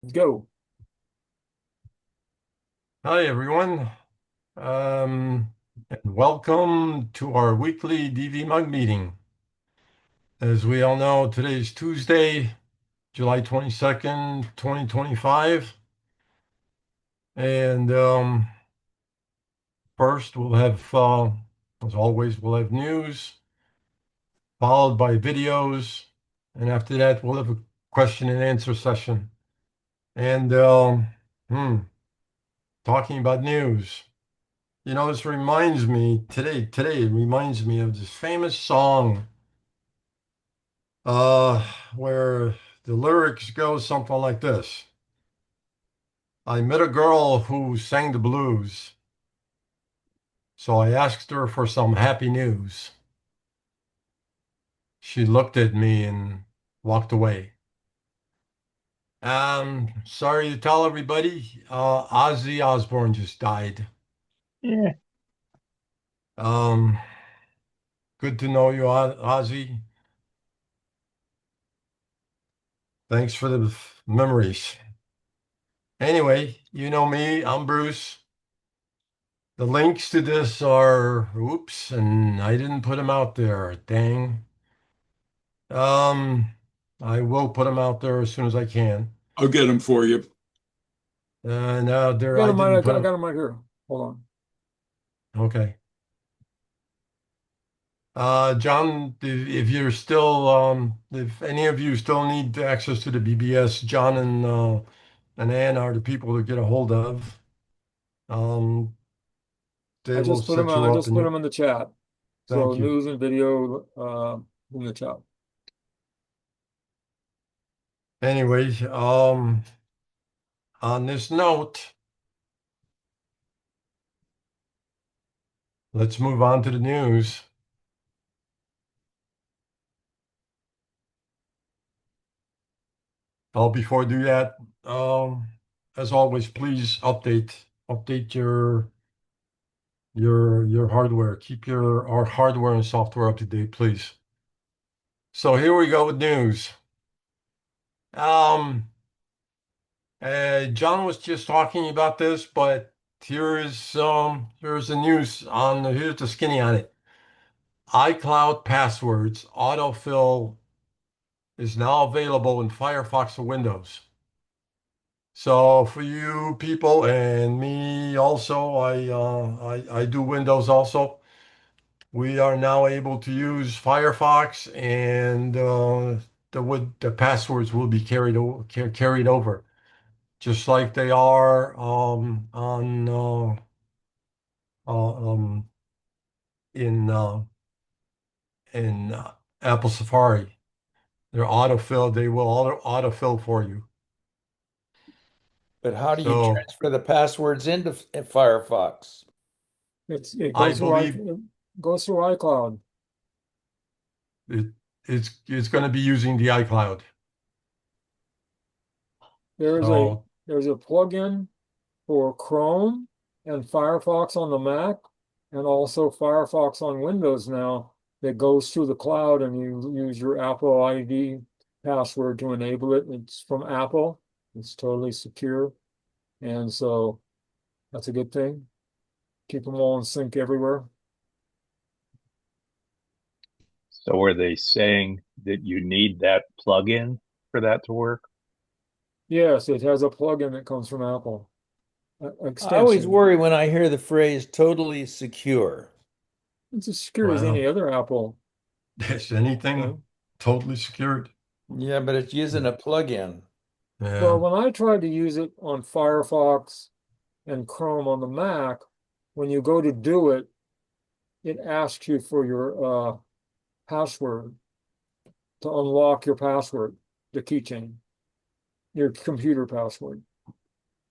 Let's go. Hi, everyone. Um, and welcome to our weekly DVMUG meeting. As we all know, today's Tuesday, July 22nd, 2025. And first, we'll have, as always, we'll have news, followed by videos. And after that, we'll have a question and answer session. And hmm, talking about news. This reminds me, today it reminds me of this famous song uh, where the lyrics go something like this. I met a girl who sang the blues, so I asked her for some happy news. She looked at me and walked away. Sorry to tell everybody, Ozzy Osbourne just died. Yeah. Um, Good to know you, Ozzy. Thanks for the memories. Anyway, you know me, I'm Bruce. The links to this are, oops, and I didn't put them out there. Dang. Um, I will put them out there as soon as I can. I'll get them for you. No, I there, got I them right, didn't put I them. got them right here. Hold on. Okay. John, if you're still, if any of you still need access to the BBS, John and Ann are the people to get a hold of. Um, they will set I you up just and put you, them in the chat. So thank you. news and video in the chat. Anyway, on this note, let's move on to the news. Before I do that, um, as always, please update your hardware. Keep our hardware and software up to date, please. So here we go with news. Um, John was just talking about this, but here's the news here's the skinny on it. iCloud passwords autofill is now available in Firefox for Windows. So for you people and me also, I do Windows also. We are now able to use Firefox, and the passwords will be carried over, just like they are on um, in in Apple Safari. They're autofill. They will autofill for you. But how do you So transfer the passwords into Firefox? It I goes through believe it goes through iCloud. it, it's going to be using the iCloud. There's a So there's a plugin for Chrome and Firefox on the Mac, and also Firefox on Windows now that goes through the cloud, and you use your Apple ID password to enable it. It's from Apple. It's totally secure, and so that's a good thing. Keep them all in sync everywhere. So are they saying that you need that plugin for that to work? Yes, it has a plugin that comes from Apple, I always extension. worry when I hear the phrase totally secure. It's as secure as any well, other Apple is anything thing. totally secured? Yeah, but it's using a plugin. Well, Yeah. when I tried to use it on Firefox and Chrome on the Mac, when you go to do it, it asks you for your password to unlock your password, the keychain, your computer password,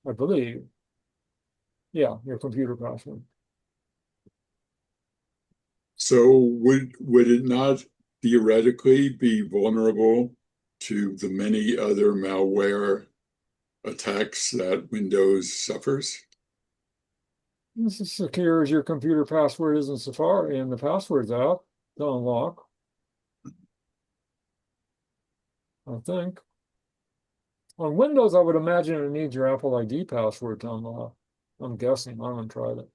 I believe. Yeah, your computer password. So would it not theoretically be vulnerable to the many other malware attacks that Windows suffers? This is secure as your computer password is in Safari and the passwords app to unlock, I think. On Windows, I would imagine it needs your Apple ID password to unlock. I'm guessing. I haven't tried it.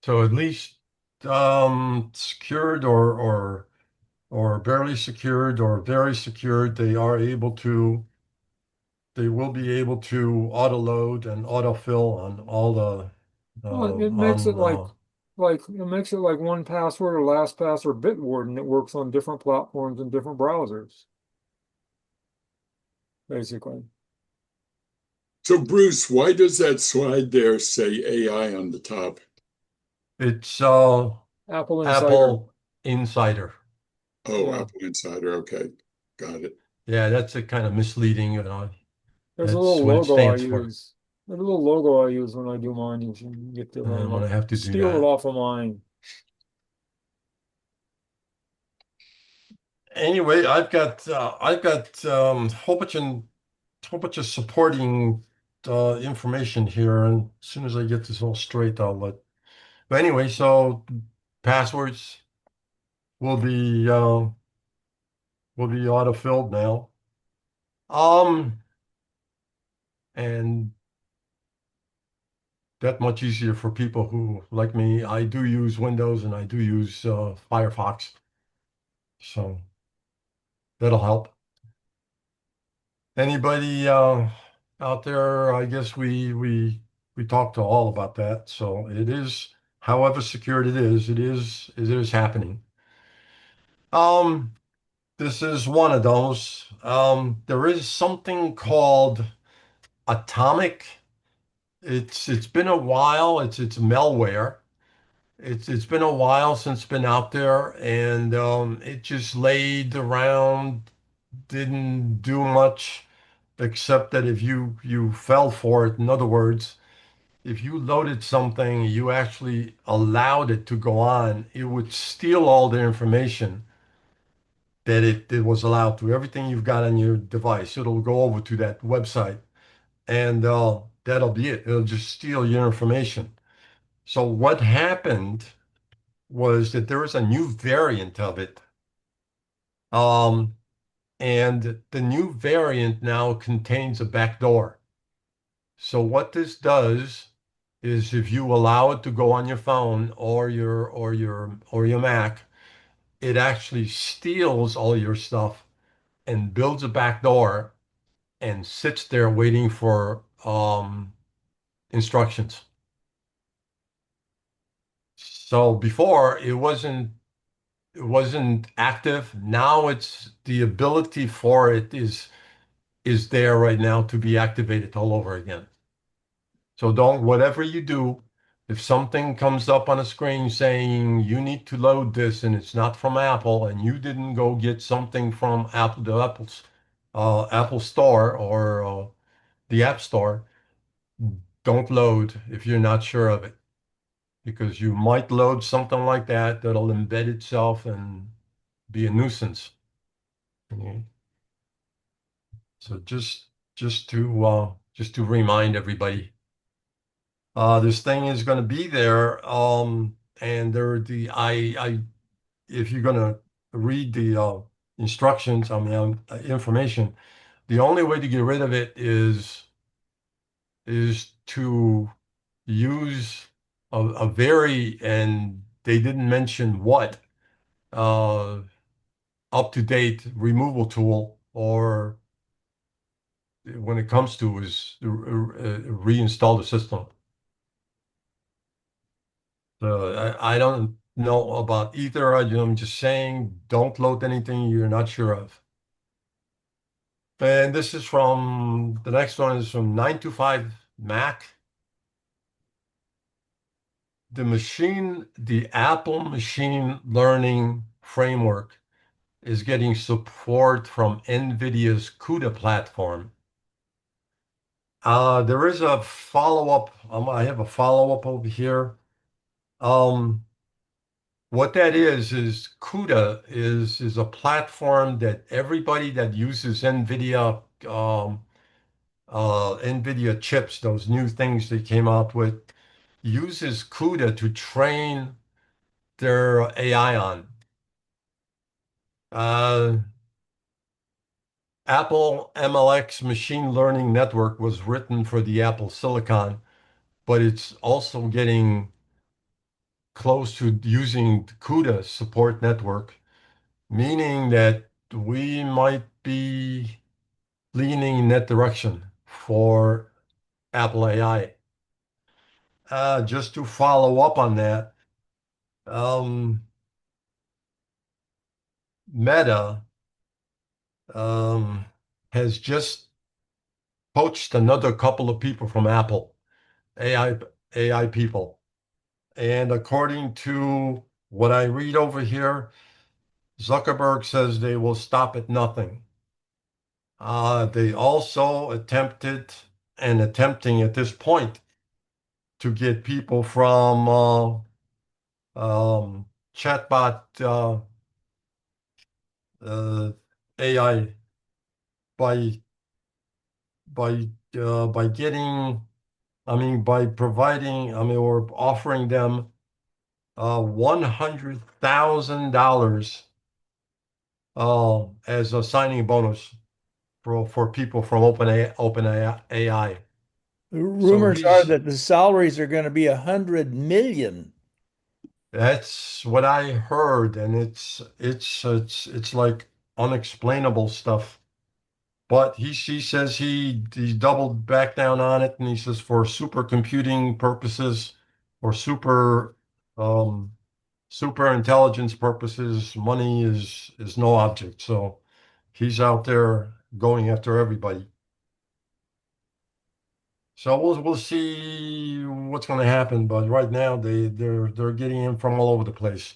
So at least secured or barely secured or very secured, they will be able to auto load and autofill on all the Well, it makes it on it makes it like 1Password or LastPass or Bitwarden, and it works on different platforms and different browsers, basically. So Bruce, why does that slide there say AI on the top? it's Apple Insider. Apple Insider. Oh, Yeah. Apple Insider. Okay, got it. Yeah, that's a kind of misleading, There's a that's little what it logo I stands for. use. There's a little logo I use when I do mine. You can get to And I'm gonna have to do steal it that. off of mine. Anyway, I've got whole bunch of supporting information here, and as soon as I get this all straight, I'll let. But anyway, so passwords will be uh, will be auto-filled now. Um, and that much easier for people who, like me, I do use Windows and I do use Firefox, so that'll help. Anybody out there? I guess we talked to all about that. So it is, however secured it is happening. Um, this is one of those. There is something called Atomic. It's been a while. It's malware. It's been a while since it's been out there, and it just laid around, didn't do much, except that if you fell for it, in other words, if you loaded something, you actually allowed it to go on, it would steal all the information that it was allowed to. Everything you've got on your device, it'll go over to that website, and that'll be it. It'll just steal your information. So what happened was that there was a new variant of it. Um, and the new variant now contains a backdoor. So what this does is if you allow it to go on your phone or your Mac, it actually steals all your stuff and builds a backdoor and sits there waiting for instructions. So before it wasn't active. Now it's the ability for it is there right now to be activated all over again. So don't, whatever you do, if something comes up on a screen saying you need to load this and it's not from Apple and you didn't go get something from Apple, Apple Store or the App Store, don't load if you're not sure of it because you might load something like that that'll embed itself and be a nuisance. Okay. So just to remind everybody. This thing is going to be there, and there the I if you're going to read the instructions, information, the only way to get rid of it is to use a very, and they didn't mention what, uh, up-to-date removal tool, or when it comes to is reinstall the system. I don't know about either. I'm just saying don't load anything you're not sure of. And this is from, the next one is from 925 Mac. The Apple machine learning framework is getting support from NVIDIA's CUDA platform. There is a follow-up. I have a follow-up over here. What that is CUDA is a platform that everybody that uses NVIDIA chips, those new things they came out with, uses CUDA to train their AI on. Uh, Apple MLX machine learning network was written for the Apple Silicon, but it's also getting close to using CUDA support network, meaning that we might be leaning in that direction for Apple AI. Just to follow up on that, um, Meta um, has just poached another couple of people from Apple, AI people. And according to what I read over here, Zuckerberg says they will stop at nothing. They also attempting at this point to get people from chatbot uh, AI by by getting, I mean, by providing, I mean, or offering them $100,000 as a signing bonus for people from OpenAI. So Rumors are he's that the salaries are going to be 100 million. that's what I heard, and it's like unexplainable stuff. But he says he doubled back down on it, and he says for supercomputing purposes or um, super intelligence purposes, money is no object. So he's out there going after everybody. So we'll see what's going to happen. But right now they're getting in from all over the place,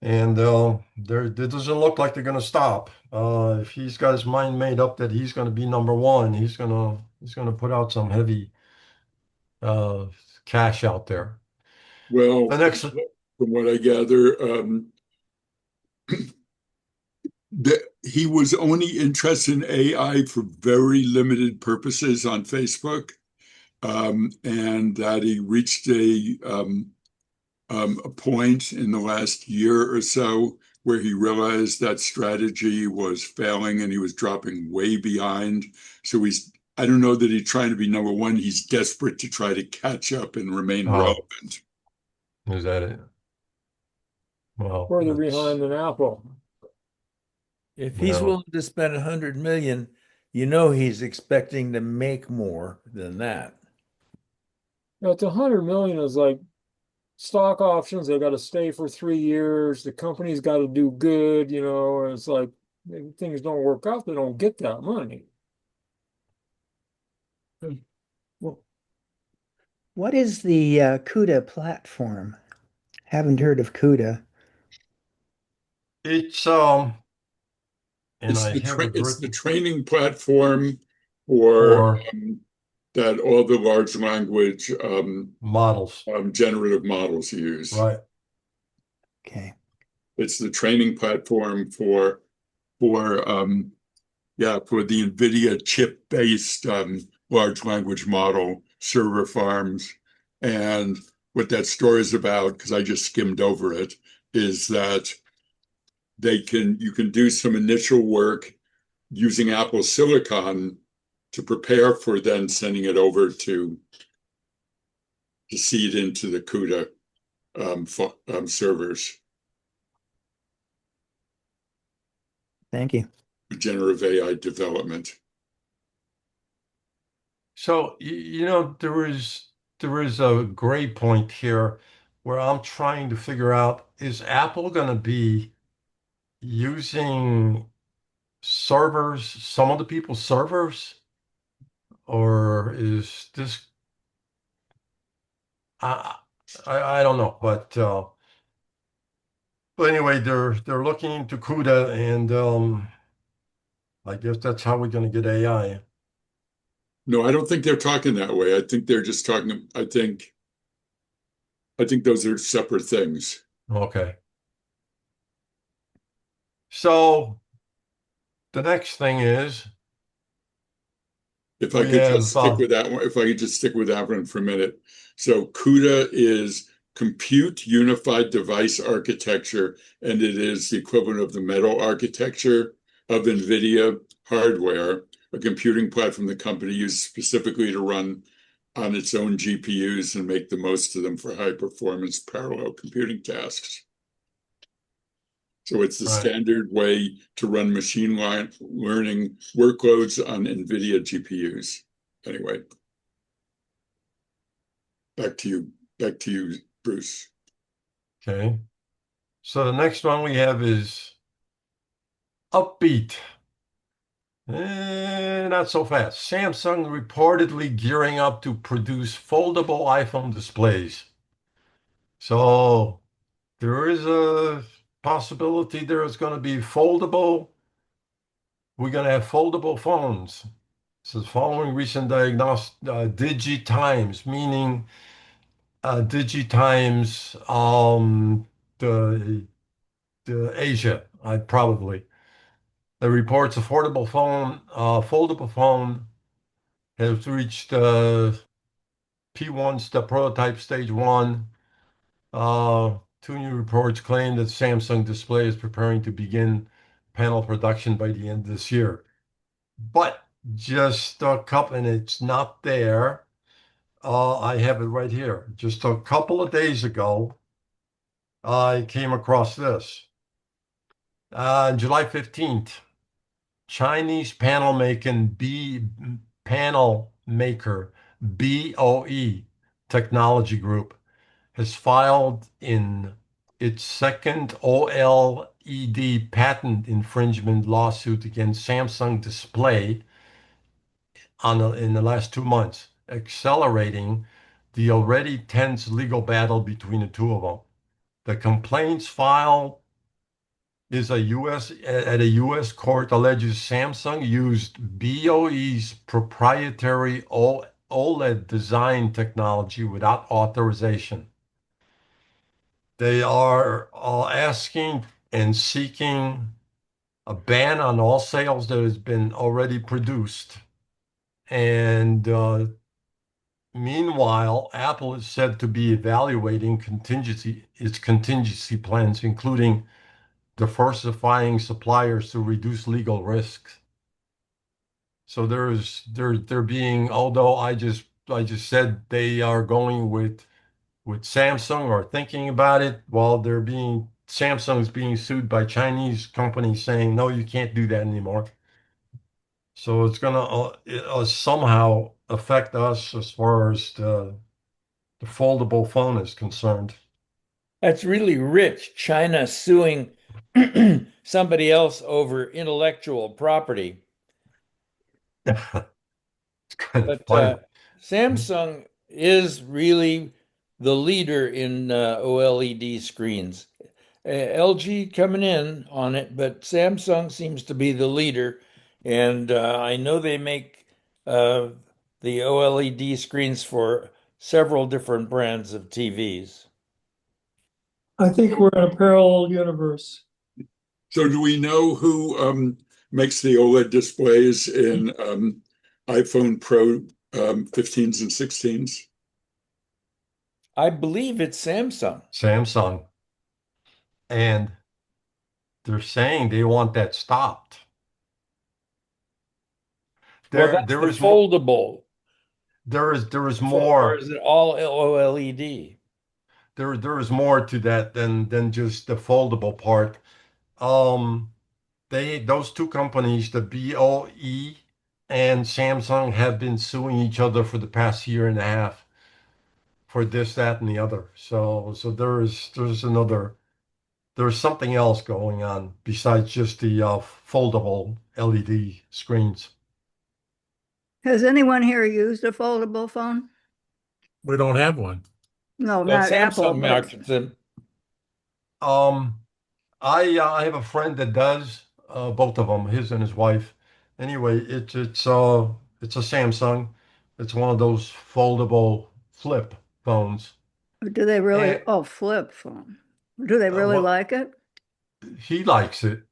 and it doesn't look like they're going to stop. If he's got his mind made up that he's going to be number one, he's gonna put out some heavy uh, cash out there. Well, The next, from what I gather, that he was only interested in AI for very limited purposes on Facebook, and that he reached a point in the last year or so where he realized that strategy was failing and he was dropping way behind. So I don't know that he's trying to be number one. He's desperate to try to catch up and remain oh, relevant. is that it? Well, Further that's behind than Apple. If he's well. willing to spend 100 million, you know he's expecting to make more than that. Now, it's 100 million is like stock options. They got to stay for 3 years. The company's got to do good, and it's like if things don't work out, they don't get that money. Well, what is the CUDA platform? Haven't heard of CUDA. It's and It's I have it it's the written training platform for for that all the large language models, generative models use. right? Okay. It's the training platform for for the NVIDIA chip-based large language model server farms. And what that story is about, because I just skimmed over it, is that you can do some initial work using Apple Silicon to prepare for then sending it over to seed into the CUDA servers, Thank you. generative AI development. So there is a gray point here where I'm trying to figure out, is Apple going to be using servers, some of the people's servers, or is this I I don't know, but anyway, they're looking into CUDA, and I guess that's how we're going to get AI. No, I don't think they're talking that way. I think they're just talking. I think those are separate things. Okay. So the next thing is If I we could just have stick with that one, if I could just stick with that one for a minute. So CUDA is compute unified device architecture, and it is the equivalent of the metal architecture of NVIDIA hardware, a computing platform the company uses specifically to run on its own GPUs and make the most of them for high performance parallel computing tasks. So it's the Right. standard way to run machine learning workloads on NVIDIA GPUs. Anyway, back to you, Bruce. Okay. So the next one we have is upbeat. Not so fast. Samsung reportedly gearing up to produce foldable iPhone displays. So there is a possibility there is going to be foldable. We're going to have foldable phones. So following recent DigiTimes, meaning DigiTimes, the Asia, I probably. It reports foldable phone has reached P1's the prototype stage one. Two new reports claim that Samsung Display is preparing to begin panel production by the end of this year. But just a couple, and it's not there. I have it right here. Just a couple of days ago, I came across this. July 15th, Chinese panel maker BOE Technology Group has filed in its second OLED patent infringement lawsuit against Samsung Display in the last 2 months, accelerating the already tense legal battle between the two of them. The complaints filed is at a U.S. court alleges Samsung used BOE's proprietary OLED design technology without authorization. They are asking and seeking a ban on all sales that has been already produced. And meanwhile, Apple is said to be evaluating its contingency plans, including diversifying suppliers to reduce legal risks. So they're being, although I just said they are going with Samsung or thinking about it, while Samsung's being sued by Chinese companies saying, no, you can't do that anymore. So it's going to somehow affect us as far as the foldable phone is concerned. That's really rich. China suing somebody else over intellectual property. It's kind of But funny. Samsung is really the leader in OLED screens. LG coming in on it, but Samsung seems to be the leader. And I know they make uh, the OLED screens for several different brands of TVs. I think we're in a parallel universe. So do we know who makes the OLED displays in iPhone Pro 15s and 16s? I believe it's Samsung. Samsung. And they're saying they want that stopped. Well, There, that's there the is more. foldable. There is Or more. is it all OLED? There is more to that than just the foldable part. Um, those two companies, the BOE and Samsung, have been suing each other for the past year and a half for this, that, and the other. So there's something else going on besides just the foldable LED screens. Has anyone here used a foldable phone? We don't have one. No, Well, not Apple, Samsung but markets them. Um, I have a friend that does both of them, his and his wife. Anyway, it's a Samsung. It's one of those foldable flip phones. do they really? And Oh, flip phone. Do they really well, like it? he likes it.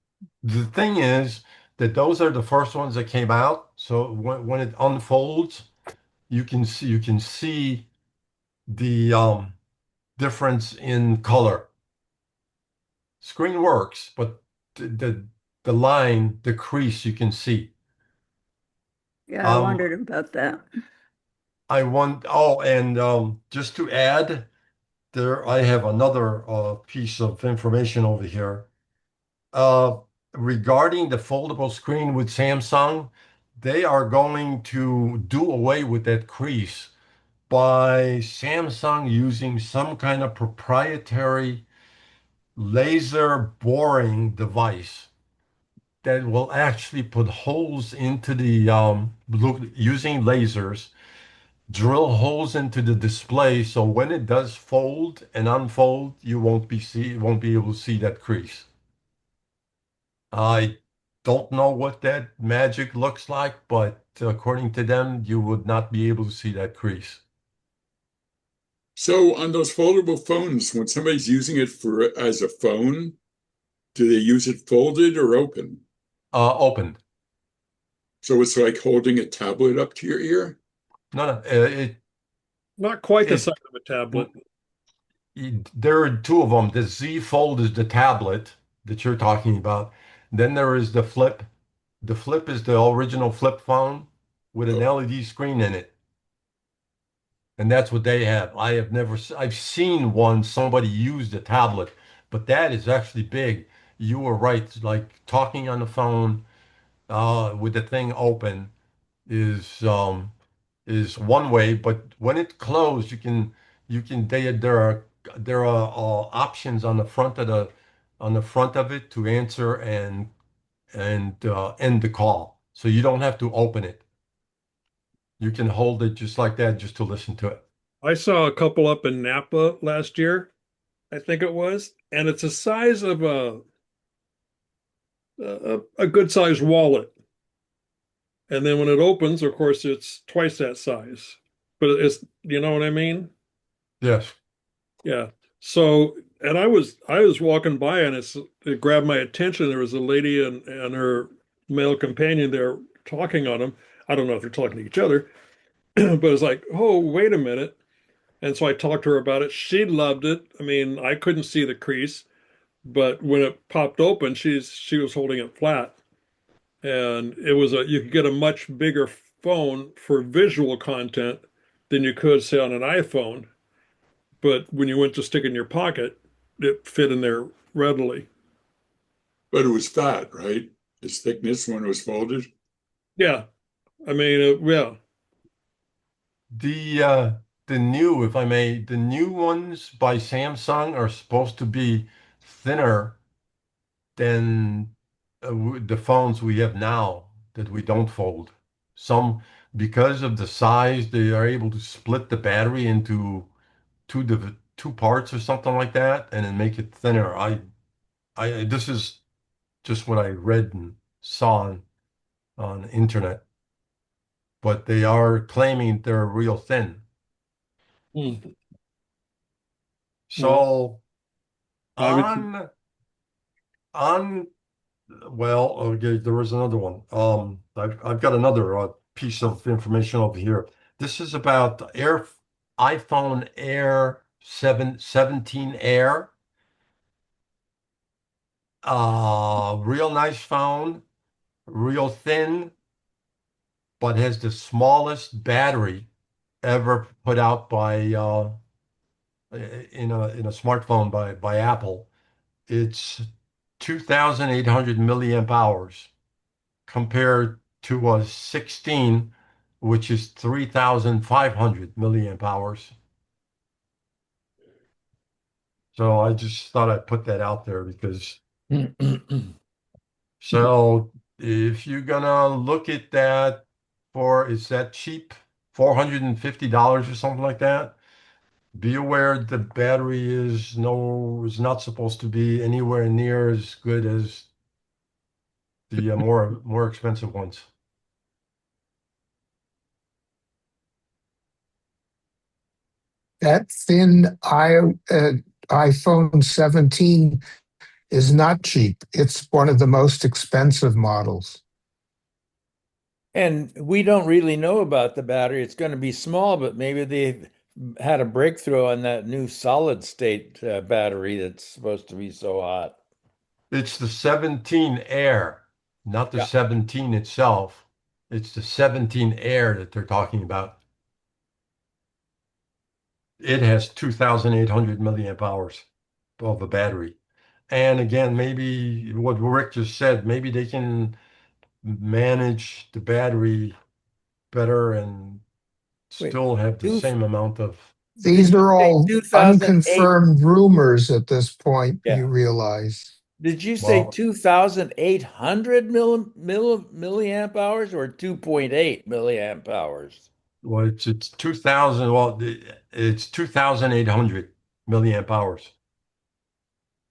The thing is that those are the first ones that came out. So when it unfolds, you can see the difference in color. Screen works, but the line, the crease you can see. Yeah, I wondered about that. I want, oh, and just to add, I have another piece of information over here. Regarding the foldable screen with Samsung, they are going to do away with that crease by Samsung using some kind of proprietary laser boring device that will actually put holes into the using lasers, drill holes into the display, so when it does fold and unfold, you won't be able to see that crease. I don't know what that magic looks like, but according to them, you would not be able to see that crease. So on those foldable phones, when somebody's using it as a phone, do they use it folded or open? Opened. So it's like holding a tablet up to your ear? No, no, Not quite the it size of a tablet. there are two of them. The Z Fold is the tablet that you're talking about. Then there is the Flip. The Flip is the original flip phone with an LED screen in it. And that's what they have. I've seen one, somebody use the tablet, but that is actually big. You were right. Like talking on the phone with the thing open is one way, but when it closed, there are options on the front of it to answer and end the call. So you don't have to open it. You can hold it just like that just to listen to it. I saw a couple up in Napa last year, I think it was, and it's the size of a good sized wallet. And then when it opens, of course, it's twice that size. But it's, you know what I mean? Yes. Yeah. So, and I was walking by and it grabbed my attention. There was a lady and her male companion there talking on them. I don't know if they're talking to each other, but it's like, oh, wait a minute. And so I talked to her about it. She loved it. I mean, I couldn't see the crease, but when it popped open, she was holding it flat. And you could get a much bigger phone for visual content than you could say on an iPhone. But when you went to stick it in your pocket, it fit in there readily. But it was fat, right? Its thickness when it was folded. Yeah. I mean, yeah. The uh the new, if I may, the new ones by Samsung are supposed to be thinner than the phones we have now that we don't fold. Some, because of the size, they are able to split the battery into two parts or something like that, and then make it thinner. This is just what I read and saw on the internet, but they are claiming they're real thin. Hmm. Well, So obviously, on on well, okay, there was another one. I've got another piece of information over here. This is about iPhone Air 17 Air. Real nice phone, real thin, but has the smallest battery ever put out by in a smartphone by Apple. It's 2,800 milliamp hours compared to a 16, which is 3,500 milliamp hours. So I just thought I'd put that out there because so if you're gonna look at that is that cheap? $450 or something like that. Be aware the battery is not supposed to be anywhere near as good as the more expensive ones. That iPhone 17 is not cheap. It's one of the most expensive models. And we don't really know about the battery. It's going to be small, but maybe had a breakthrough on that new solid state battery that's supposed to be so hot. It's the 17 Air, not the Yeah. 17 itself. It's the 17 Air that they're talking about. It has 2,800 milliamp hours of a battery. And again, maybe what Rick just said, maybe they can manage the battery better and Wait, still have the two, same amount of. did These you are say all 2008? unconfirmed rumors at this point, Yeah. you realize. Did you say Well, 2,800 milliamp hours or 2.8 milliamp hours? well, it's 2,000. Well, it's 2,800 milliamp hours.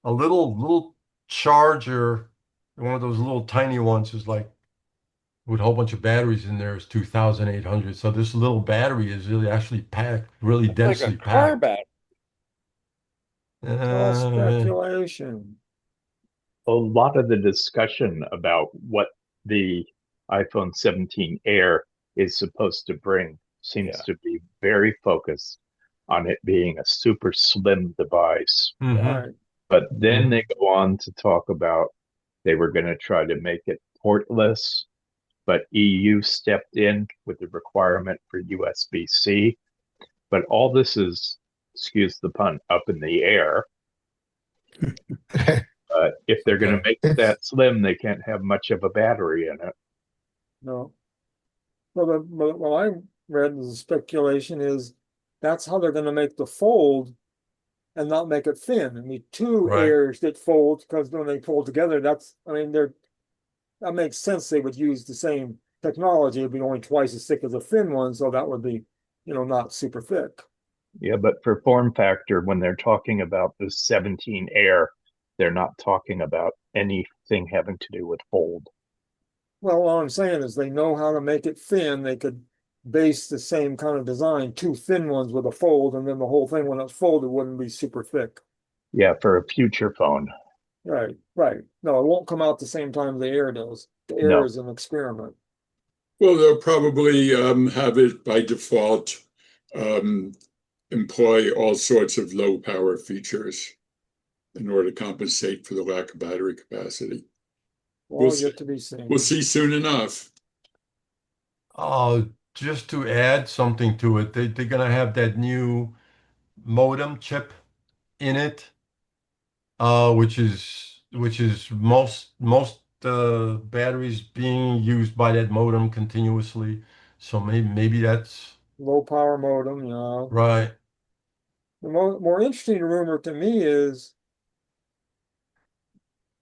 A little charger, one of those little tiny ones, is like with a whole bunch of batteries in there is 2,800. So this little battery is really actually packed, really That's like a densely car packed. battery. It's all Uh, speculation. A lot of the discussion about what the iPhone 17 Air is supposed to bring seems Yeah. to be very focused on it being a super slim device. mhm, Right. But then mhm. they go on to talk about they were going to try to make it portless, but EU stepped in with the requirement for USB-C. But all this is, excuse the pun, up in the air. If they're going to Okay. make it It's that slim, they can't have much of a battery in it. No. But what I read as speculation is that's how they're going to make the fold and not make it thin. I mean, two Right. airs that fold because when they fold together, I mean, that makes sense. They would use the same technology. It'd be only twice as thick as a thin one, so that would be, not super thick. Yeah, but for form factor, when they're talking about the 17 Air, they're not talking about anything having to do with fold. Well, all I'm saying is they know how to make it thin. They could base the same kind of design, two thin ones with a fold, and then the whole thing, when it's folded, wouldn't be super thick. Yeah, for a future phone. Right, right. No, it won't come out the same time the air does. The air No. is an experiment. Well, they'll probably have it by default um, employ all sorts of low power features in order to compensate for the lack of battery capacity. We'll All see, yet to be we'll seen. see soon enough. Uh, just to add something to it, they're going to have that new modem chip in it, which is most batteries being used by that modem continuously. So maybe that's Low power modem, right. The more interesting rumor to me is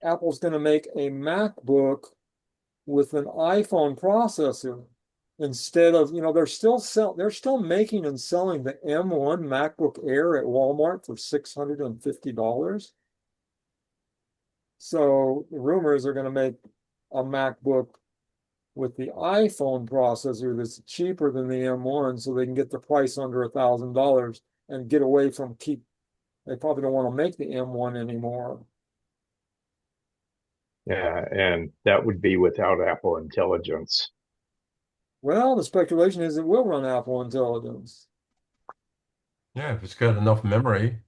Apple's going to make a MacBook with an iPhone processor instead of, they're still making and selling the M1 MacBook Air at Walmart for $650. So the rumors are going to make a MacBook with the iPhone processor that's cheaper than the M1 so they can get the price under $1,000 and get away from they probably don't want to make the M1 anymore. Yeah, and that would be without Apple Intelligence. Well, the speculation is it will run Apple Intelligence. Yeah, if it's got enough memory.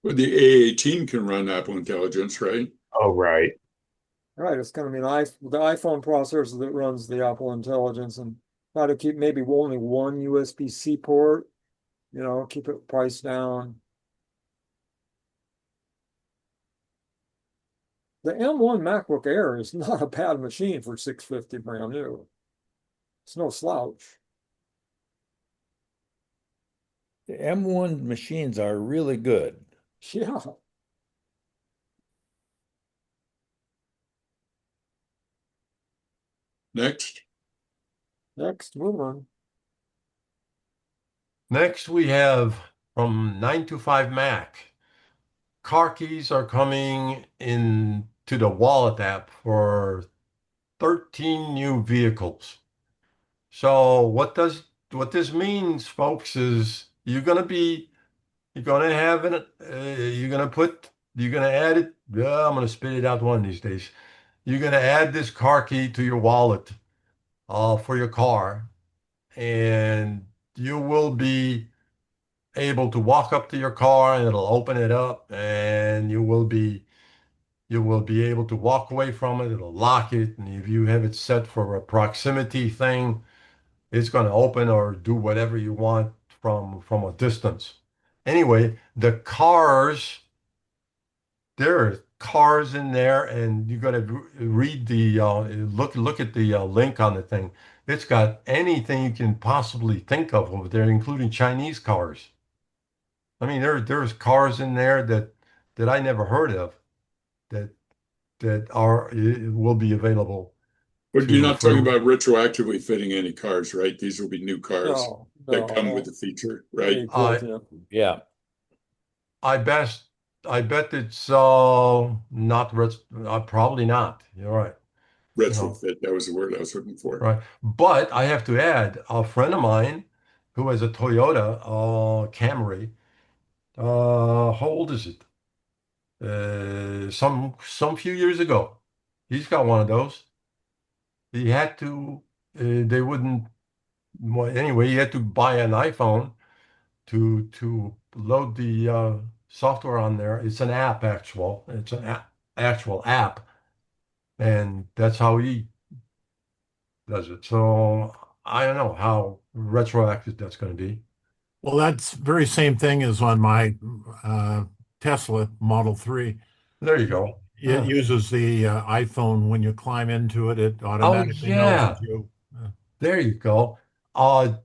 But the A18 can run Apple Intelligence, right? Oh, right. Right, it's going to be the iPhone processor that runs the Apple Intelligence and try to keep maybe only one USB-C port, keep it priced down. The M1 MacBook Air is not a bad machine for $650 brand new. It's no slouch. The M1 machines are really good. Yeah. Next. Next, move on. Next, we have from 9 to 5 Mac. Car keys are coming in to the wallet app for 13 new vehicles. So what this means, folks, is you're gonna have it, you're gonna add it. Yeah, I'm gonna spit it out one of these days. You're gonna add this car key to your wallet, for your car, and you will be able to walk up to your car and it'll open it up, and you will be able to walk away from it. It'll lock it, and if you have it set for a proximity thing, it's going to open or do whatever you want from a distance. Anyway, the cars, there are cars in there, and you got to read the look at the link on the thing. It's got anything you can possibly think of over there, including Chinese cars. I mean, there's cars in there that I never heard of that will be available But you're to not talking for about retroactively fitting any cars, right? These will be new cars No, that come no, with the feature, already right? built in. Yeah. I bet I bet it's not probably not. You're right. You know, Retrofit, that was the word I was looking for. right. But I have to add, a friend of mine who has a Toyota Camry, how old is it? Some few years ago. He's got one of those. He had to they wouldn't well, anyway, he had to buy an iPhone to load the software on there. It's an app actual. It's an actual app, and that's how he does it. So I don't know how retroactive that's going to be. Well, that's very same thing as on my Tesla Model 3. There you go. It uses the iPhone when you climb into it, it Oh automatically knows it's yeah, you. there you go.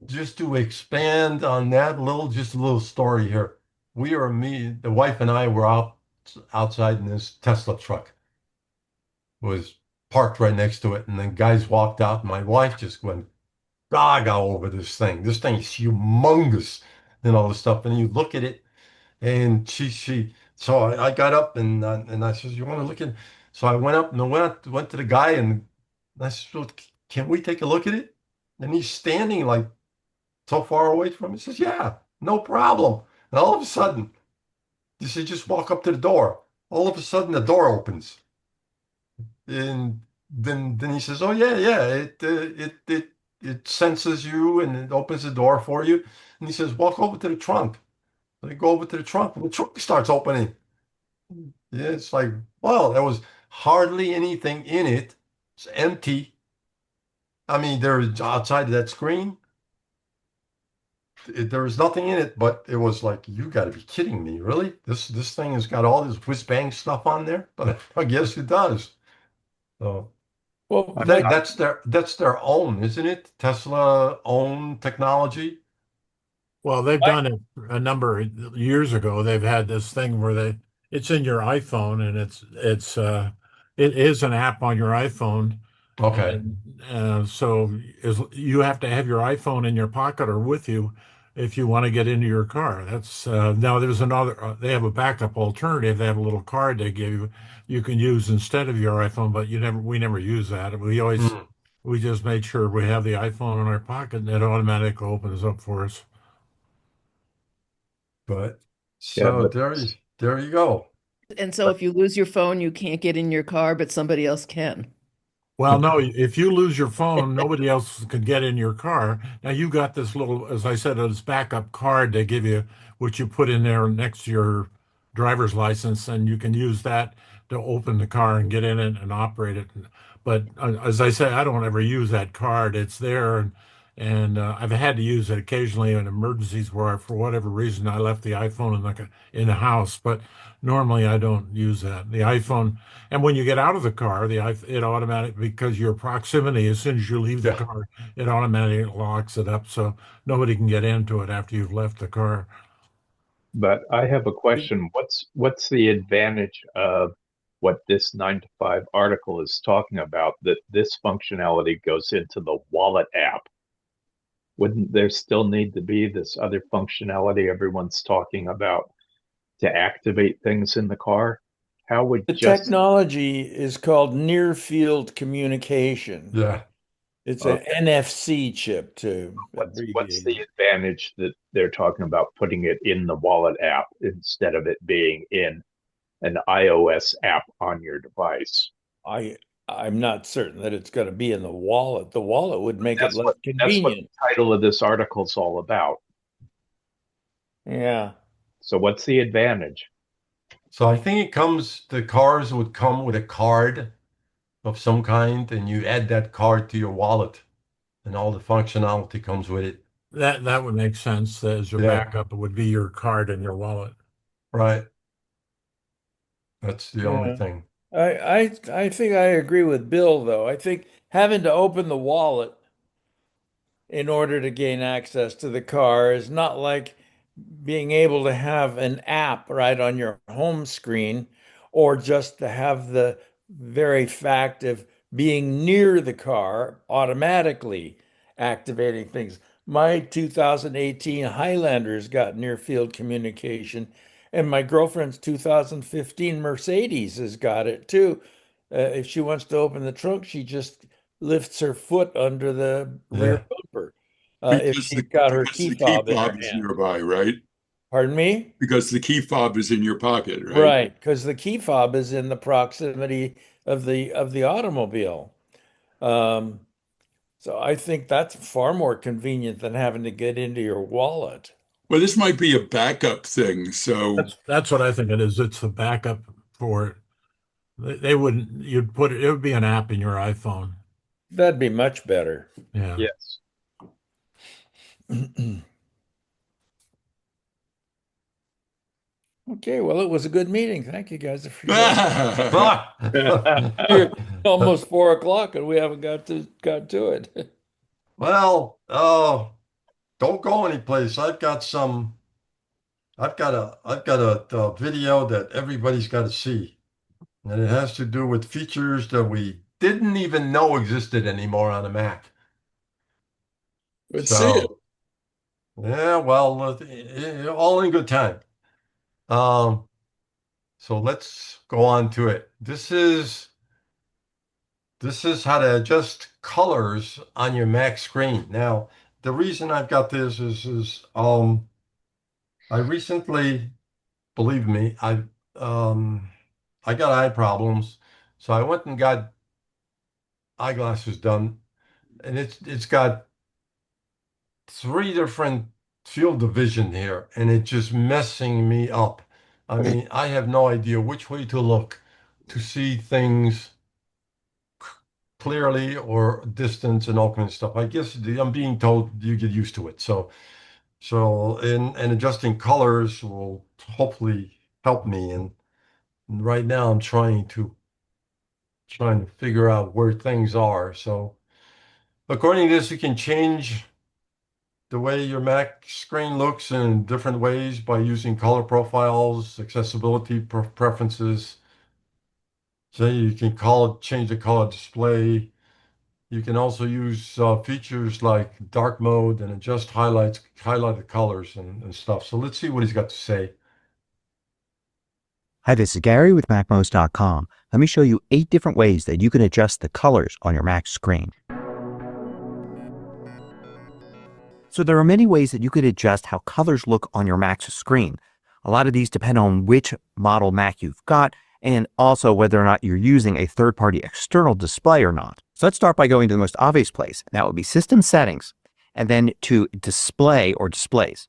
Just to expand on that just a little story here. The wife and I were outside in this Tesla truck. Was parked right next to it, and then guys walked out, and my wife just went gaga over this thing. This thing is humongous and all this stuff. And you look at it, and so I got up and I said, "You want to look at?" So I went up and went to the guy, and I said, "Well, can we take a look at it?" And he's standing like so far away from me. He says, "Yeah, no problem." And all of a sudden, he said, "Just walk up to the door." All of a sudden, the door opens. And then he says, "Oh yeah, yeah, it senses you and it opens the door for you." And he says, "Walk over to the trunk." So they go over to the trunk, and the trunk starts opening. Yeah, it's like, well, there was hardly anything in it. It's empty. I mean, there's outside of that screen, there was nothing in it, but it was like, you got to be kidding me, really? This thing has got all this whiz bang stuff on there, but I guess it does. So. Well, That's their own, isn't it? Tesla own technology. Well, they've done it a number of years ago. They've had this thing where it's in your iPhone and it is an app on your iPhone. Okay. And so you have to have your iPhone in your pocket or with you if you want to get into your car. That's now there's another they have a backup alternative. They have a little card they give you can use instead of your iPhone, but we never use that. Hmm. We just made sure we have the iPhone in our pocket and it automatically opens up for us. But Yeah, so but there you go. And so if you lose your phone, you can't get in your car, but somebody else can. Well, no, if you lose your phone, nobody else can get in your car. Now you got this little, as I said, this backup card they give you, which you put in there next to your driver's license, and you can use that to open the car and get in it and operate it. But as I say, I don't ever use that card. It's there, and I've had to use it occasionally in emergencies where, for whatever reason, I left the iPhone in the house. But normally, I don't use that. The iPhone. And when you get out of the car, it automatic because your proximity, as soon as you leave the Yeah. car, it automatically locks it up so nobody can get into it after you've left the car. but I have a question. What's the advantage of what this 9 to 5 article is talking about, that this functionality goes into the wallet app? Wouldn't there still need to be this other functionality everyone's talking about to activate things in the car? How would the just technology is called near field communication. Yeah. It's an NFC chip to what's abbreviate the it. advantage that they're talking about putting it in the wallet app instead of it being in an iOS app on your device? I I'm not certain that it's going to be in the wallet. The wallet would make it less That's what convenient. the title of this article is all about. Yeah. So what's the advantage? So I think the cars would come with a card of some kind, and you add that card to your wallet, and all the functionality comes with it. That would make sense. As your Yeah. backup, it would be your card in your wallet. Right. That's the only Yeah. thing. I think I agree with Bill, though. I think having to open the wallet in order to gain access to the car is not like being able to have an app right on your home screen, or just to have the very fact of being near the car automatically activating things. My 2018 Highlander's got near field communication, and my girlfriend's 2015 Mercedes has got it too. If she wants to open the trunk, she just lifts her foot under the rear Yeah. bumper. If Because she's got her because key the key fob in her fob is hand. nearby, right? Pardon me? Because the key fob is in your pocket, right? Right, because the key fob is in the proximity of the automobile. Um, so I think that's far more convenient than having to get into your wallet. Well, this might be a backup thing. So That's what I think it is. It's the backup for it. They wouldn't. You'd put it. It would be an app in your iPhone. That'd be much better. Yeah. Yes. Okay, well, it was a good meeting. Thank you guys for almost 4 o'clock and we haven't got to it. Well, don't go anyplace. I've got a video that everybody's got to see. And it has to do with features that we didn't even know existed anymore on a Mac. let's see it. Yeah, well, all in good time. So let's go on to it. This is how to adjust colors on your Mac screen. Now, the reason I've got this is I recently, believe me, I got eye problems, so I went and got eyeglasses done, and it's got 3 different field of vision here, and it's just messing me up. I mean, I have no idea which way to look to see things clearly or distance and all kinds of stuff. I guess I'm being told you get used to it. So and adjusting colors will hopefully help me. And right now I'm trying to figure out where things are. So according to this, you can change the way your Mac screen looks in different ways by using color profiles, accessibility preferences. So you can change the color display. You can also use features like dark mode and adjust highlighted colors and stuff. So let's see what he's got to say. Hi, this is Gary with MacMost.com. Let me show you 8 different ways that you can adjust the colors on your Mac screen. So there are many ways that you could adjust how colors look on your Mac's screen. A lot of these depend on which model Mac you've got and also whether or not you're using a third-party external display or not. So let's start by going to the most obvious place. That would be System Settings, and then to Display or Displays.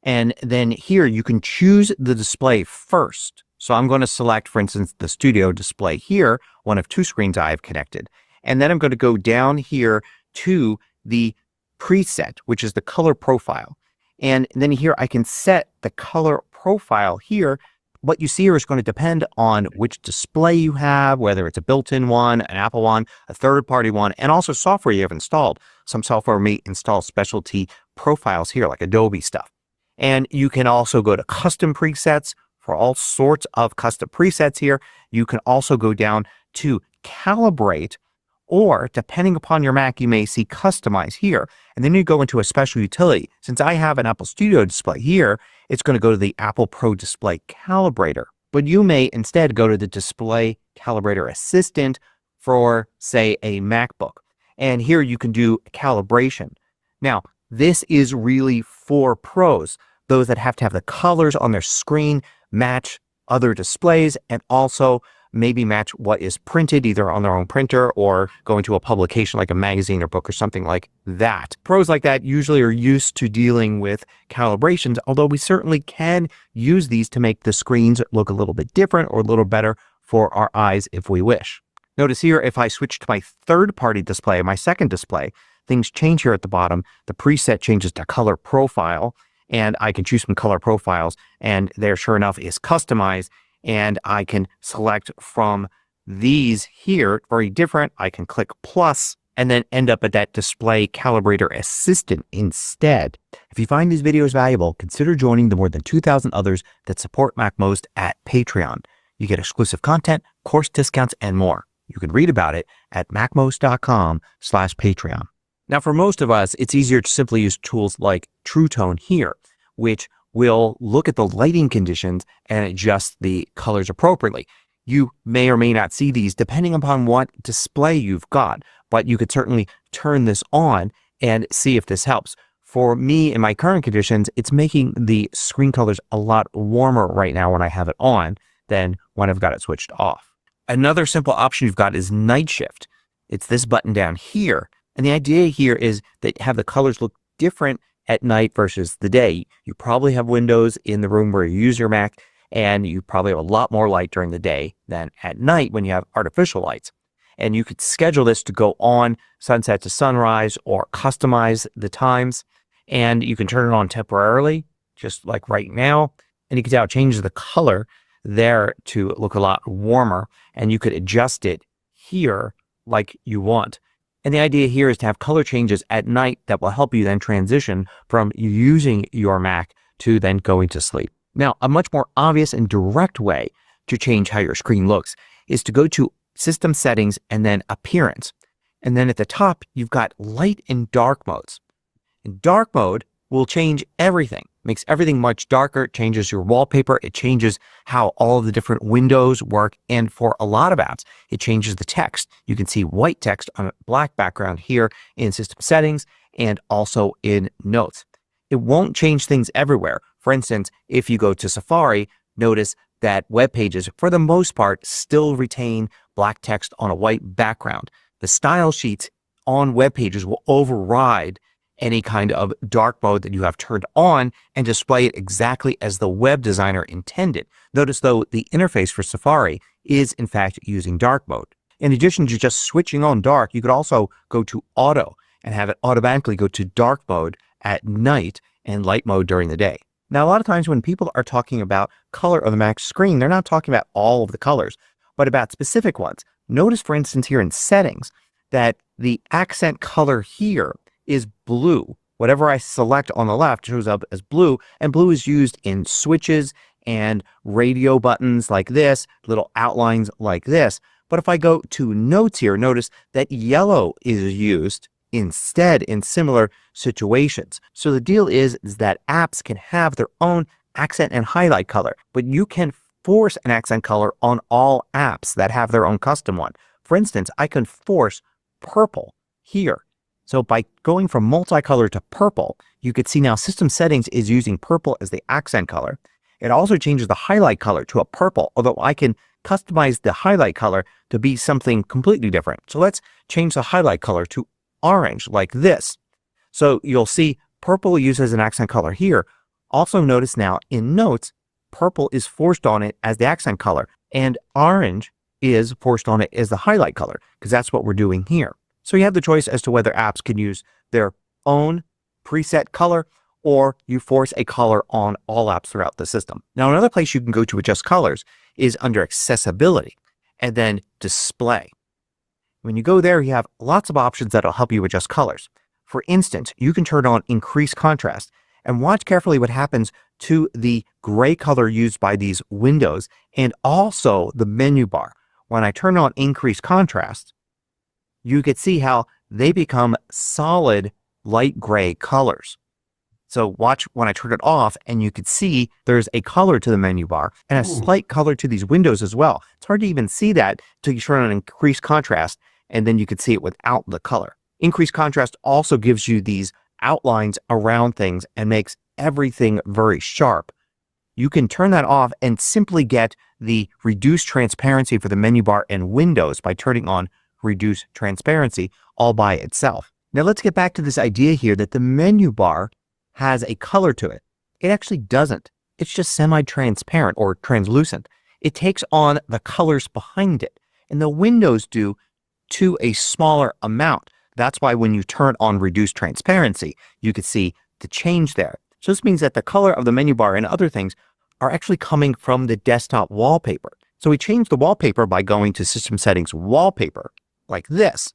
And then here you can choose the display first. So I'm going to select, for instance, the Studio display here, one of 2 screens I have connected. And then I'm going to go down here to the preset, which is the color profile. And then here I can set the color profile here. What you see here is going to depend on which display you have, whether it's a built-in one, an Apple one, a third-party one, and also software you have installed. Some software may install specialty profiles here, like Adobe stuff. And you can also go to custom presets for all sorts of custom presets here. You can also go down to calibrate, or depending upon your Mac, you may see customize here. And then you go into a special utility. Since I have an Apple Studio display here, it's going to go to the Apple Pro Display Calibrator. But you may instead go to the Display Calibrator Assistant for, say, a MacBook. And here you can do calibration. Now, this is really for pros, those that have to have the colors on their screen match other displays and also maybe match what is printed either on their own printer or going to a publication like a magazine or book or something like that. Pros like that usually are used to dealing with calibrations, although we certainly can use these to make the screens look a little bit different or a little better for our eyes if we wish. Notice here, if I switch to my third-party display, my second display, things change here at the bottom. The preset changes to color profile, and I can choose some color profiles, and there, sure enough, is customized, and I can select from these here, very different. I can click plus and then end up at that display calibrator assistant instead. If you find these videos valuable, consider joining the more than 2,000 others that support MacMost at Patreon. You get exclusive content, course discounts, and more. You can read about it at macmost.com/Patreon. Now, for most of us, it's easier to simply use tools like True Tone here, which will look at the lighting conditions and adjust the colors appropriately. You may or may not see these depending upon what display you've got, but you could certainly turn this on and see if this helps. For me, in my current conditions, it's making the screen colors a lot warmer right now when I have it on than when I've got it switched off. Another simple option you've got is night shift. It's this button down here. And the idea here is that have the colors look different at night versus the day. You probably have windows in the room where you use your Mac, and you probably have a lot more light during the day than at night when you have artificial lights. And you could schedule this to go on sunset to sunrise or customize the times. And you can turn it on temporarily, just like right now. And you can see how it changes the color there to look a lot warmer, and you could adjust it here like you want. And the idea here is to have color changes at night that will help you then transition from using your Mac to then going to sleep. Now, a much more obvious and direct way to change how your screen looks is to go to System Settings and then Appearance. And then at the top, you've got light and dark modes. In dark mode will change everything. Makes everything much darker. It changes your wallpaper. It changes how all of the different windows work. And for a lot of apps, it changes the text. You can see white text on a black background here in System Settings and also in Notes. It won't change things everywhere. For instance, if you go to Safari, notice that web pages, for the most part, still retain black text on a white background. The style sheets on web pages will override any kind of dark mode that you have turned on and display it exactly as the web designer intended. Notice though, the interface for Safari is in fact using dark mode. In addition to just switching on dark, you could also go to auto and have it automatically go to dark mode at night and light mode during the day. Now, a lot of times when people are talking about color of the Mac screen, they're not talking about all of the colors, but about specific ones. Notice, for instance, here in settings that the accent color here is blue. Whatever I select on the left shows up as blue, and blue is used in switches and radio buttons like this, little outlines like this. But if I go to Notes here, notice that yellow is used instead in similar situations. So the deal is that apps can have their own accent and highlight color, but you can force an accent color on all apps that have their own custom one. For instance, I can force purple here. So by going from multicolor to purple, you could see now System Settings is using purple as the accent color. It also changes the highlight color to a purple, although I can customize the highlight color to be something completely different. So let's change the highlight color to orange like this. So you'll see purple used as an accent color here. Also notice now in Notes, purple is forced on it as the accent color, and orange is forced on it as the highlight color, because that's what we're doing here. So you have the choice as to whether apps can use their own preset color or you force a color on all apps throughout the system. Now, another place you can go to adjust colors is under Accessibility and then Display. When you go there, you have lots of options that will help you adjust colors. For instance, you can turn on Increase Contrast and watch carefully what happens to the gray color used by these windows and also the menu bar. When I turn on Increase Contrast, you could see how they become solid light gray colors. So watch when I turn it off and you could see there's a color to the menu bar and a slight color to these windows as well. It's hard to even see that until you turn on Increase Contrast, and then you could see it without the color. Increase Contrast also gives you these outlines around things and makes everything very sharp. you can turn that off and simply get the reduced transparency for the menu bar in Windows by turning on reduce transparency all by itself. Now let's get back to this idea here that the menu bar has a color to it. It actually doesn't. It's just semi-transparent or translucent. It takes on the colors behind it, and the windows do to a smaller amount. That's why when you turn on reduced transparency, you can see the change there. So this means that the color of the menu bar and other things are actually coming from the desktop wallpaper. So we change the wallpaper by going to System Settings Wallpaper like this.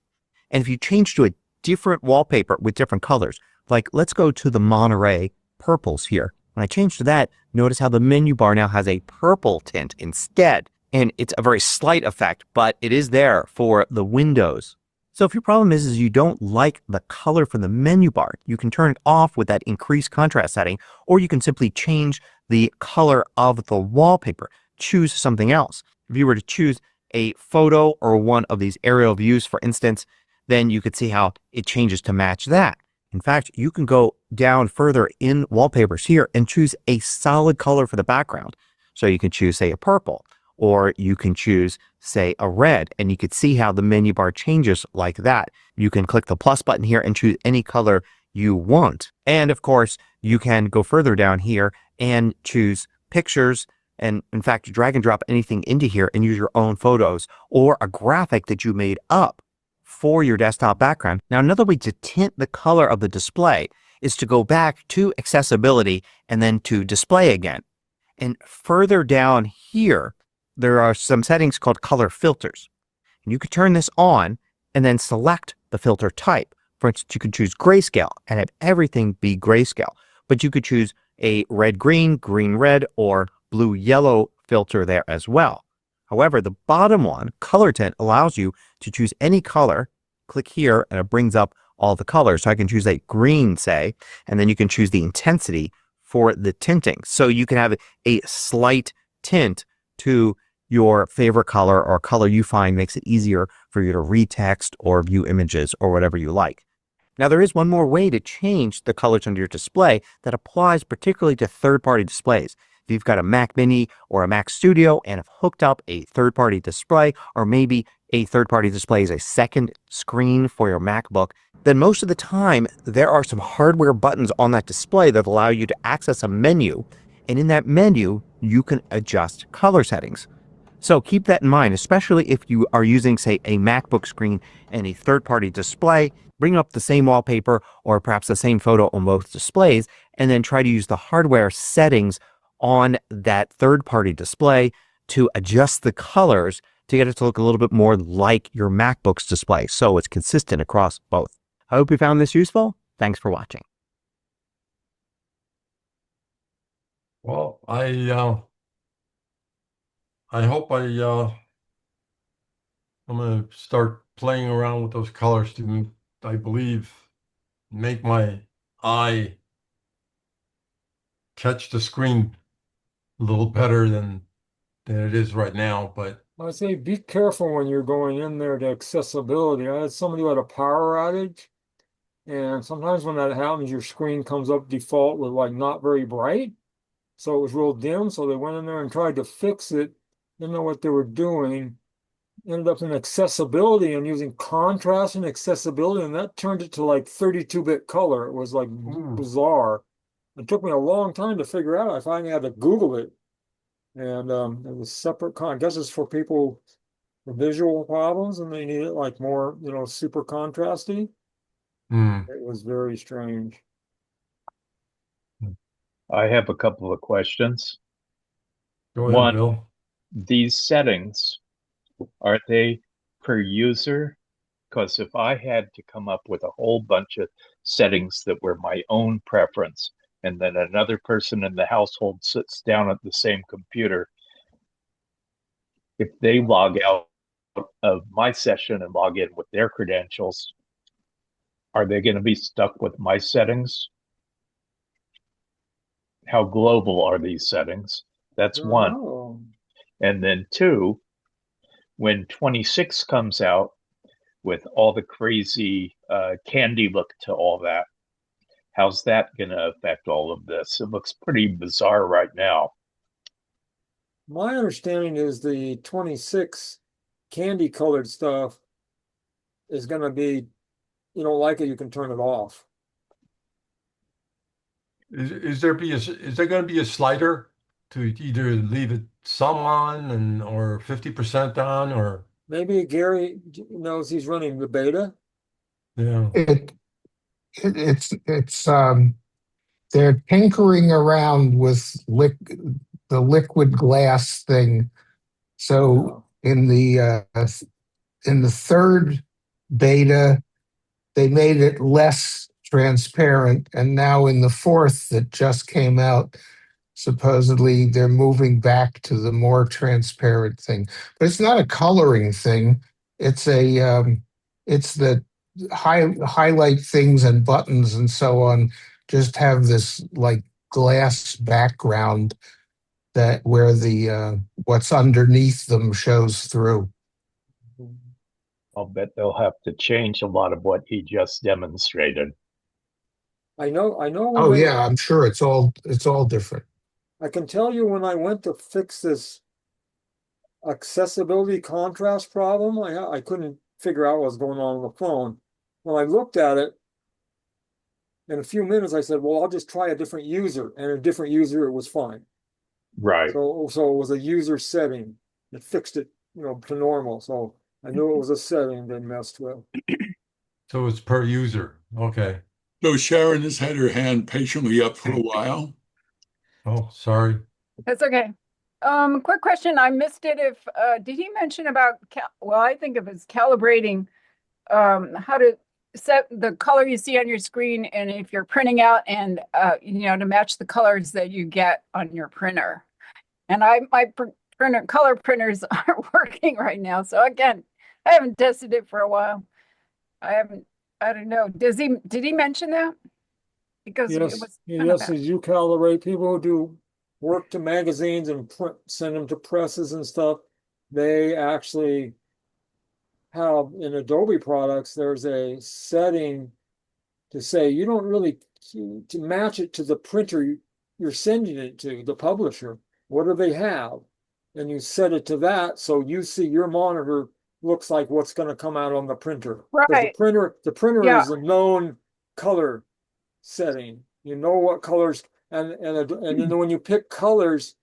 And if you change to a different wallpaper with different colors, like let's go to the Monterey purples here. When I change to that, notice how the menu bar now has a purple tint instead. And it's a very slight effect, but it is there for the windows. So if your problem is you don't like the color from the menu bar, you can turn it off with that increased contrast setting, or you can simply change the color of the wallpaper. Choose something else. If you were to choose a photo or one of these aerial views, for instance, then you could see how it changes to match that. In fact, you can go down further in wallpapers here and choose a solid color for the background. So you can choose, say, a purple, or you can choose, say, a red, and you could see how the menu bar changes like that. You can click the plus button here and choose any color you want. And of course, you can go further down here and choose pictures, and in fact, drag and drop anything into here and use your own photos or a graphic that you made up for your desktop background. Now, another way to tint the color of the display is to go back to accessibility and then to display again. And further down here, there are some settings called color filters. And you could turn this on and then select the filter type. For instance, you could choose grayscale and have everything be grayscale. But you could choose a red-green, green-red, or blue-yellow filter there as well. However, the bottom one, color tint, allows you to choose any color. Click here and it brings up all the colors. So I can choose a green, say, and then you can choose the intensity for the tinting. So you can have a slight tint to your favorite color or color you find makes it easier for you to read text or view images or whatever you like. Now there is one more way to change the colors on your display that applies particularly to third-party displays. If you've got a Mac Mini or a Mac Studio and have hooked up a third-party display, or maybe a third-party display is a second screen for your MacBook, then most of the time there are some hardware buttons on that display that allow you to access a menu, and in that menu you can adjust color settings. So keep that in mind, especially if you are using, say, a MacBook screen and a third-party display. Bring up the same wallpaper or perhaps the same photo on both displays, and then try to use the hardware settings on that third-party display to adjust the colors to get it to look a little bit more like your MacBook's display, so it's consistent across both. I hope you found this useful. Thanks for watching. Well, I hope I'm gonna start playing around with those colors to, I believe, make my eye catch the screen a little better than it is right now. But I say be careful when you're going in there to accessibility. I had somebody who had a power outage, and sometimes when that happens, your screen comes up default with like not very bright. So it was real dim. So they went in there and tried to fix it. Didn't know what they were doing. Ended up in accessibility and using contrast and accessibility, and that turned it to like 32-bit color. It was like bizarre. It took me a long time to figure out. I finally had to Google it. And it was separate I guess it's for people with visual problems and they need it like more, super contrasty. It was very strange. I have a couple of questions. go ahead, One, Bill. these settings, are they per user? Because if I had to come up with a whole bunch of settings that were my own preference, and then another person in the household sits down at the same computer, if they log out of my session and log in with their credentials, are they going to be stuck with my settings? How global are these settings? That's one. Oh. And then two, when 26 comes out with all the crazy candy look to all that, how's that going to affect all of this? It looks pretty bizarre right now. My understanding is the 26 candy colored stuff is going to be, you don't like it, you can turn it off. Is there going to be a slider to either leave it some on and or 50% on or Maybe Gary knows he's running the beta. yeah. It's they're tinkering around with the liquid glass thing. So in the third beta, they made it less transparent, and now in the fourth that just came out, supposedly they're moving back to the more transparent thing. But it's not a coloring thing. It's the highlight things and buttons and so on just have this like glass background that where the what's underneath them shows through. I'll bet they'll have to change a lot of what he just demonstrated. I know Oh yeah, I'm sure it's all different. I can tell you when I went to fix this accessibility contrast problem, I couldn't figure out what was going on the phone. When I looked at it, in a few minutes, I said, well, I'll just try a different user. And a different user, it was fine. Right. So it was a user setting. It fixed it, to normal. So I knew it was a setting they messed with. So it's per user. Okay. So Sharon has had her hand patiently up for a while. Oh, sorry. That's okay. Quick question. I missed it. If did he mention about I think of it as calibrating how to set the color you see on your screen, and if you're printing out and to match the colors that you get on your printer. And my color printers aren't working right now. So again, I haven't tested it for a while. I don't know. Did he mention that? Because it was yes, as you calibrate people who do work to magazines and send them to presses and stuff, they actually have in Adobe products, there's a setting to say you don't really to match it to the printer you're sending it to, the publisher. What do they have? And you set it to that so you see your monitor looks like what's going to come out on the printer. Right. The printer is a known color setting. You know what colors, and then when you pick colors,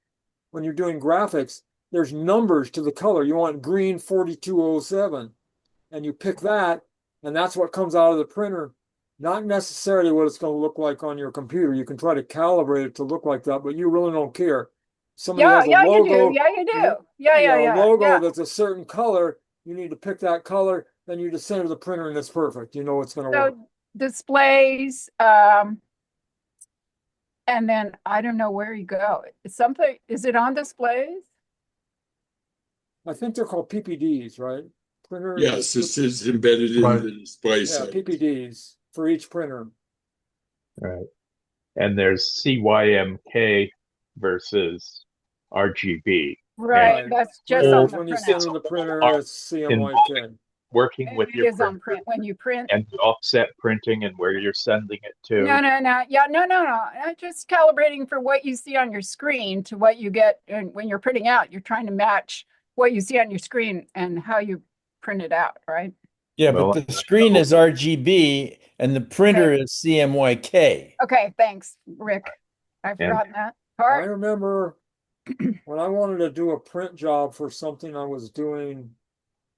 when you're doing graphics, there's numbers to the color. You want green 4207, and you pick that, and that's what comes out of the printer. Not necessarily what it's going to look like on your computer. You can try to calibrate it to look like that, but you really don't care. Somebody has a logo. You do. Yeah. A logo that's a certain color. You need to pick that color, then you just send it to the printer, and it's perfect. You know it's going to work. Displays, and then I don't know where you go. Is it on displays? I think they're called PPDs, right? Printer. Yes, this is embedded in the display set. PPDs for each printer. Right. And there's CYMK versus RGB. Right, and that's just on the when you printer. send the printer, it's involving CMYK. Working with It your is on print when you print. and the offset printing and where you're sending it to. No. Yeah, no. Just calibrating for what you see on your screen to what you get when you're printing out. You're trying to match what you see on your screen and how you print it out, right? Yeah, but the screen is RGB and the printer is CMYK. Okay, thanks, Rick. I've forgotten that part. I remember when I wanted to do a print job for something I was doing,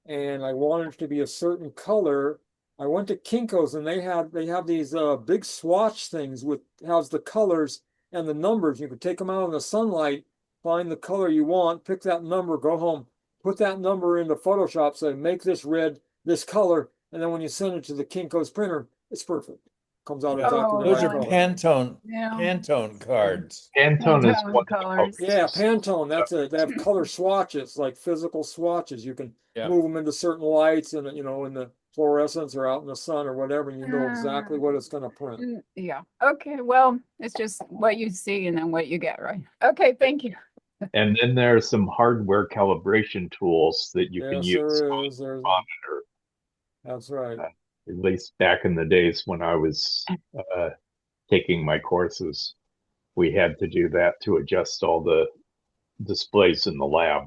and I wanted it to be a certain color. I went to Kinko's, and they have these big swatch things with has the colors and the numbers. You could take them out in the sunlight, find the color you want, pick that number, go home, put that number into Photoshop, say make this red, this color, and then when you send it to the Kinko's printer, it's perfect. Comes out exactly Those the are right color. Pantone cards. Pantone is one colors. Yeah, Pantone. They have color swatches, like physical swatches. You can move them into certain lights, and in the fluorescence or out in the sun or whatever, and you know exactly what it's going to print. Yeah. Okay. Well, it's just what you see and then what you get, right? Okay. Thank you. And then there are some hardware calibration tools that you can use on the monitor. That's right. At least back in the days when I was taking my courses, we had to do that to adjust all the displays in the lab.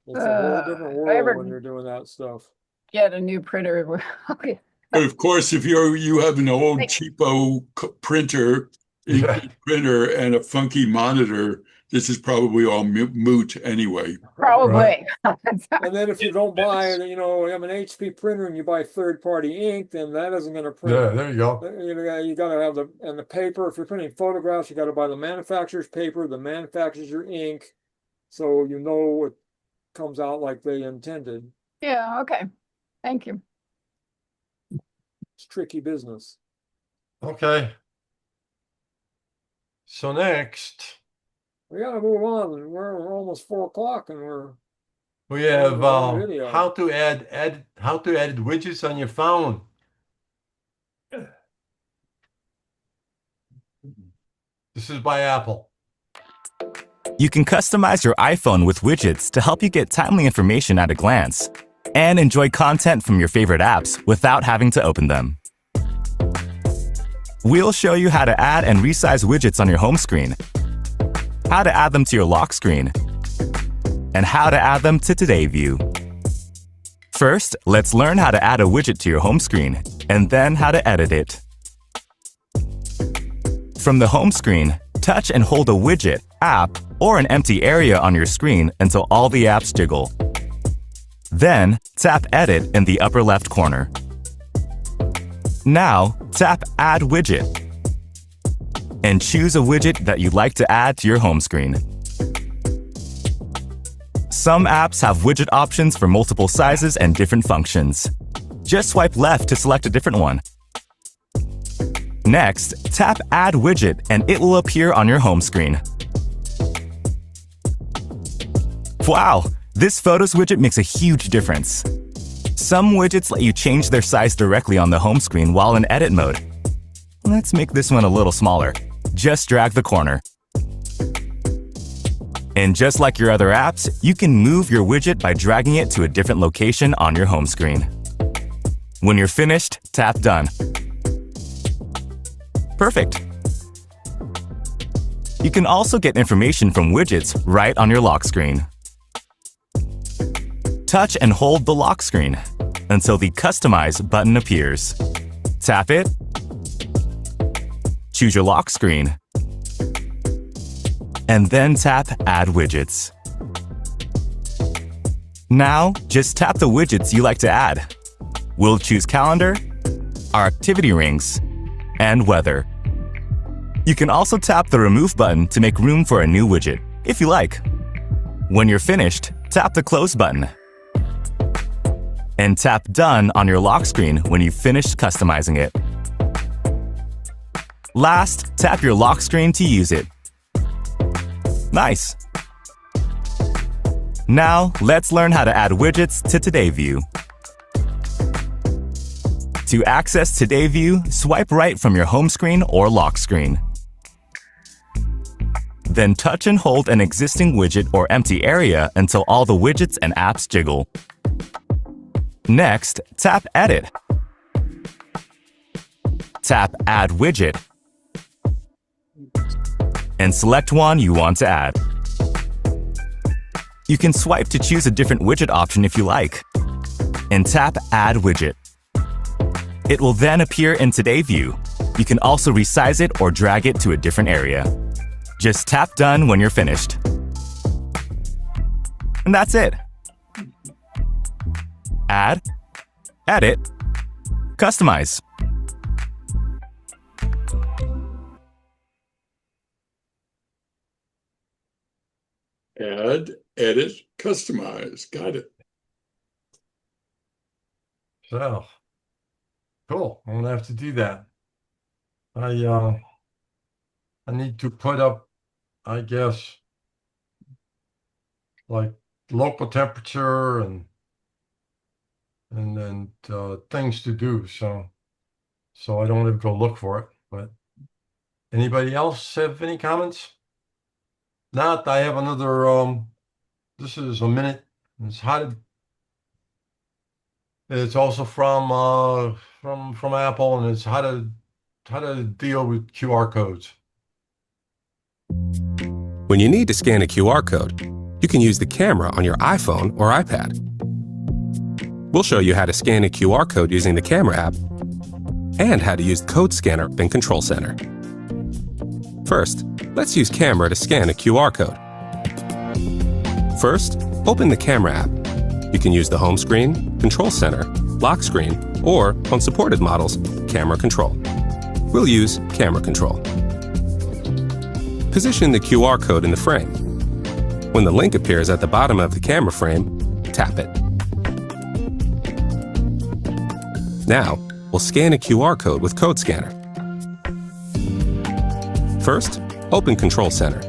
It's a whole different If I world when ever you're doing that stuff. get a new printer, okay. But of course, if you have an old cheapo printer, Yeah. ink printer, and a funky monitor, this is probably all moot anyway. Probably. And then if you don't buy, you have an HP printer and you buy third-party ink, then that isn't going to print. Yeah, there you go. You got to have the paper. If you're printing photographs, you got to buy the manufacturer's paper, the manufacturer's ink, so you know it comes out like they intended. Yeah, okay. Thank you. It's tricky business. Okay. So next, We got to move on. We're almost 4 o'clock, and we have video. how to add widgets on your phone. This is by Apple. You can customize your iPhone with widgets to help you get timely information at a glance and enjoy content from your favorite apps without having to open them. We'll show you how to add and resize widgets on your home screen, how to add them to your lock screen, and how to add them to Today View. First, let's learn how to add a widget to your home screen, and then how to edit it. From the home screen, touch and hold a widget, app, or an empty area on your screen until all the apps jiggle. Then, tap Edit in the upper left corner. Now, tap Add Widget and choose a widget that you'd like to add to your home screen. Some apps have widget options for multiple sizes and different functions. Just swipe left to select a different one. Next, tap Add Widget and it will appear on your home screen. Wow! This Photos widget makes a huge difference. Some widgets let you change their size directly on the home screen while in edit mode. Let's make this one a little smaller. Just drag the corner. And just like your other apps, you can move your widget by dragging it to a different location on your home screen. When you're finished, tap Done. Perfect. You can also get information from widgets right on your lock screen. Touch and hold the lock screen until the Customize button appears. Tap it, choose your lock screen, and then tap Add Widgets. Now, just tap the widgets you like to add. We'll choose Calendar, our activity rings, and Weather. You can also tap the Remove button to make room for a new widget, if you like. When you're finished, tap the Close button. And tap Done on your lock screen when you've finished customizing it. Last, tap your lock screen to use it. Nice! Now, let's learn how to add widgets to Today View. To access Today View, swipe right from your home screen or lock screen. Then touch and hold an existing widget or empty area until all the widgets and apps jiggle. Next, tap Edit. Tap Add Widget. And select one you want to add. You can swipe to choose a different widget option if you like. And tap Add Widget. It will then appear in Today View. You can also resize it or drag it to a different area. Just tap Done when you're finished. And that's it. Add, edit, customize. Add, edit, customize. Got it. So, cool. I'm gonna have to do that. I need to put up, I guess, like local temperature and then things to do. So I don't have to go look for it. But anybody else have any comments? Not. I have another. This is a minute. It's how to. It's also from Apple, and it's how to deal with QR codes. When you need to scan a QR code, you can use the camera on your iPhone or iPad. We'll show you how to scan a QR code using the camera app and how to use the code scanner in Control Center. First, let's use camera to scan a QR code. First, open the camera app. You can use the home screen, Control Center, lock screen, or, on supported models, camera control. We'll use camera control. Position the QR code in the frame. When the link appears at the bottom of the camera frame, tap it. Now, we'll scan a QR code with Code Scanner. First, open Control Center.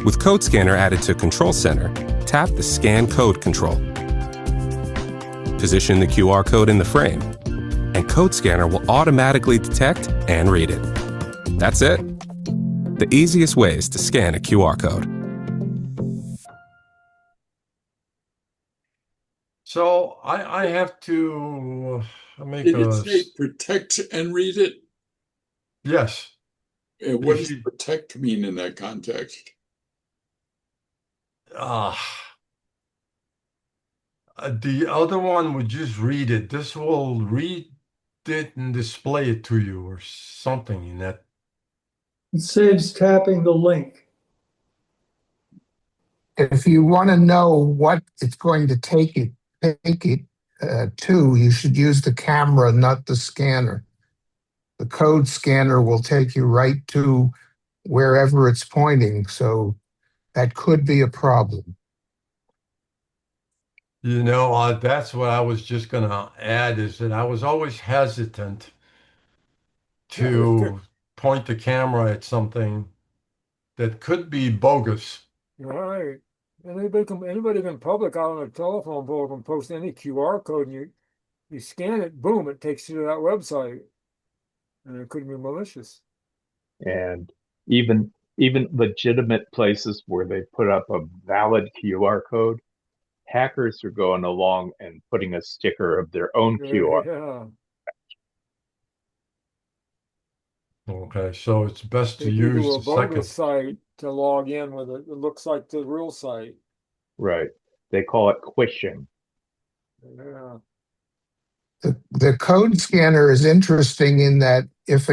With Code Scanner added to Control Center, tap the Scan Code control. Position the QR code in the frame, and Code Scanner will automatically detect and read it. That's it. The easiest ways to scan a QR code. So I have to make Did a... it say protect and read it? Yes. What does protect mean in that context? The other one would just read it. This will read it and display it to you or something in that. It saves tapping the link. If you want to know what it's going to take it to, you should use the camera, not the scanner. The code scanner will take you right to wherever it's pointing, so that could be a problem. You know, that's what I was just going to add, is that I was always hesitant to point the camera at something that could be bogus. Right. Anybody can public out on a telephone pole can post any QR code, and you scan it, boom, it takes you to that website. And it could be malicious. And even legitimate places where they put up a valid QR code, hackers are going along and putting a sticker of their own QR. Yeah. Okay, so it's best to They give use you a the second. bogus site to log in with it. It looks like the real site. Right. They call it quishing. Yeah. The code scanner is interesting in that if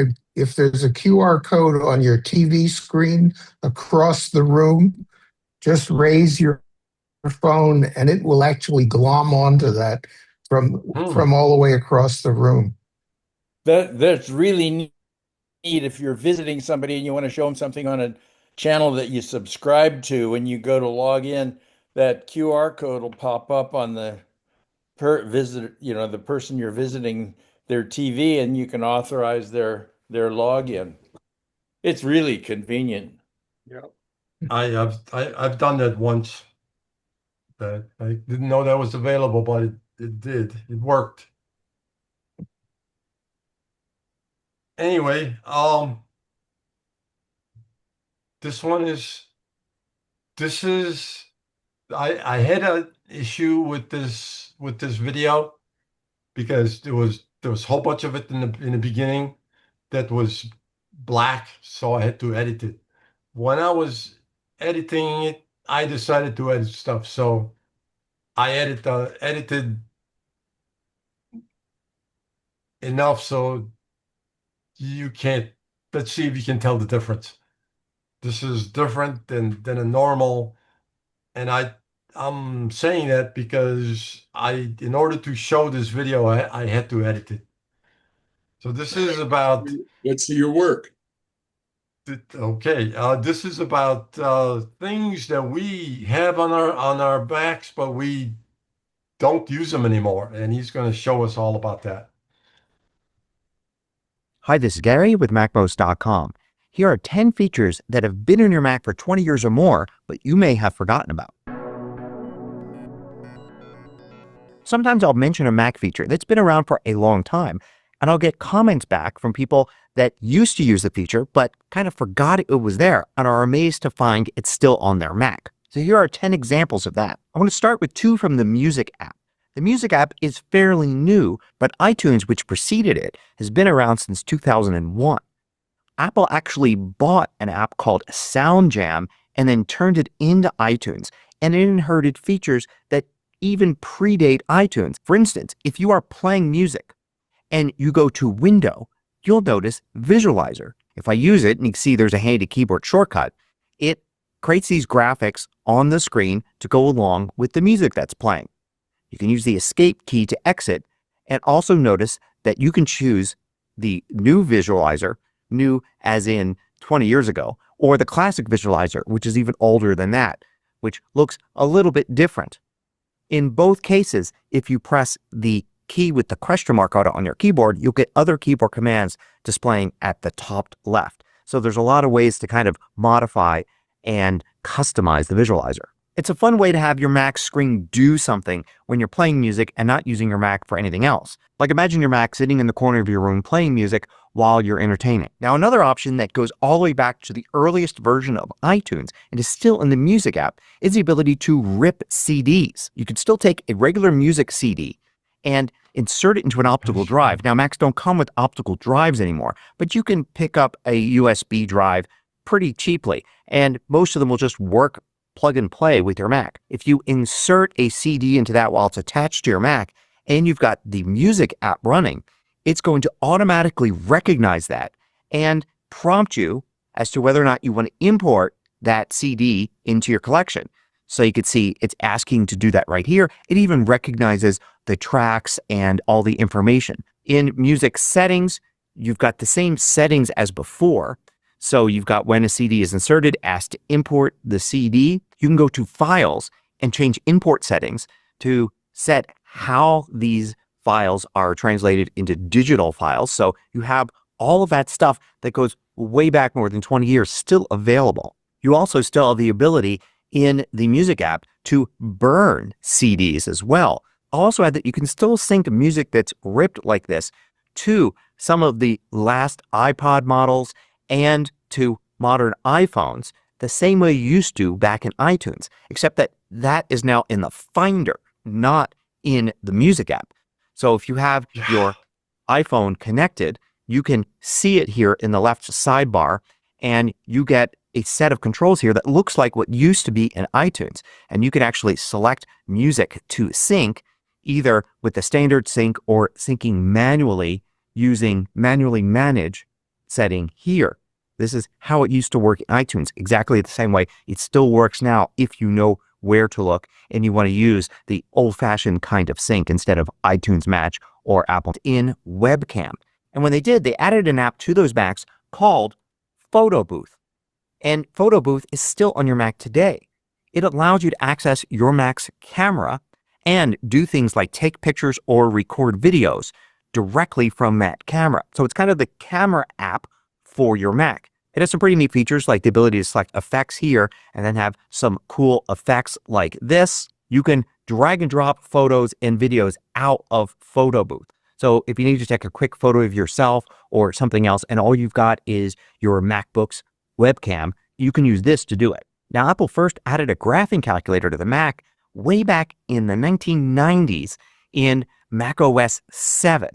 there's a QR code on your TV screen across the room, just raise your phone and it will actually glom onto that from all the way across the room. That's really neat if you're visiting somebody and you want to show them something on a channel that you subscribe to. When you go to log in, that QR code will pop up on the the person you're visiting, their TV, and you can authorize their login. It's really convenient. Yep. I've done that once. That I didn't know that was available, but it did. It worked. Anyway, I had an issue with this video because there was a whole bunch of it in the beginning that was black, so I had to edit it. When I was editing it, I decided to edit stuff, so I edited enough so you can't. Let's see if you can tell the difference. This is different than a normal, and I'm saying that because in order to show this video, I had to edit it. So this is about. Let's see your work. Okay, this is about things that we have on our backs, but we don't use them anymore, and he's going to show us all about that. Hi, this is Gary with MacMost.com. Here are 10 features that have been in your Mac for 20 years or more, but you may have forgotten about. Sometimes I'll mention a Mac feature that's been around for a long time, and I'll get comments back from people that used to use the feature but kind of forgot it was there and are amazed to find it's still on their Mac. So here are 10 examples of that. I want to start with 2 from the Music app. The Music app is fairly new, but iTunes, which preceded it, has been around since 2001. Apple actually bought an app called SoundJam and then turned it into iTunes, and it inherited features that even predate iTunes. For instance, if you are playing music and you go to Window, you'll notice Visualizer. If I use it, and you can see there's a handy keyboard shortcut, it creates these graphics on the screen to go along with the music that's playing. You can use the Escape key to exit, and also notice that you can choose the new Visualizer, new as in 20 years ago, or the classic Visualizer, which is even older than that, which looks a little bit different. In both cases, if you press the key with the question mark on your keyboard, you'll get other keyboard commands displaying at the top left. So there's a lot of ways to kind of modify and customize the Visualizer. It's a fun way to have your Mac screen do something when you're playing music and not using your Mac for anything else. Like imagine your Mac sitting in the corner of your room playing music while you're entertaining. Now another option that goes all the way back to the earliest version of iTunes and is still in the Music app is the ability to rip CDs. You can still take a regular music CD and insert it into an optical drive. Now Macs don't come with optical drives anymore, but you can pick up a USB drive pretty cheaply, and most of them will just work plug and play with your Mac. If you insert a CD into that while it's attached to your Mac and you've got the Music app running, it's going to automatically recognize that and prompt you as to whether or not you want to import that CD into your collection. So you can see it's asking to do that right here. It even recognizes the tracks and all the information. In Music settings, you've got the same settings as before. So you've got when a CD is inserted, asked to import the CD. You can go to Files and change import settings to set how these files are translated into digital files. So you have all of that stuff that goes way back more than 20 years still available. You also still have the ability in the Music app to burn CDs as well. I'll also add that you can still sync music that's ripped like this to some of the last iPod models and to modern iPhones the same way you used to back in iTunes, except that that is now in the Finder, not in the Music app. So if you have your iPhone connected, you can see it here in the left sidebar, and you get a set of controls here that looks like what used to be in iTunes. And you can actually select music to sync either with the standard sync or syncing manually using manually manage setting here. This is how it used to work in iTunes, exactly the same way it still works now if you know where to look and you want to use the old-fashioned kind of sync instead of iTunes Match or Apple in Webcam. And when they did, they added an app to those Macs called Photo Booth. And Photo Booth is still on your Mac today. It allows you to access your Mac's camera and do things like take pictures or record videos directly from that camera. So it's kind of the camera app for your Mac. It has some pretty neat features like the ability to select effects here and then have some cool effects like this. You can drag and drop photos and videos out of Photo Booth. So if you need to take a quick photo of yourself or something else and all you've got is your MacBook's webcam, you can use this to do it. Now, Apple first added a graphing calculator to the Mac way back in the 1990s in Mac OS 7.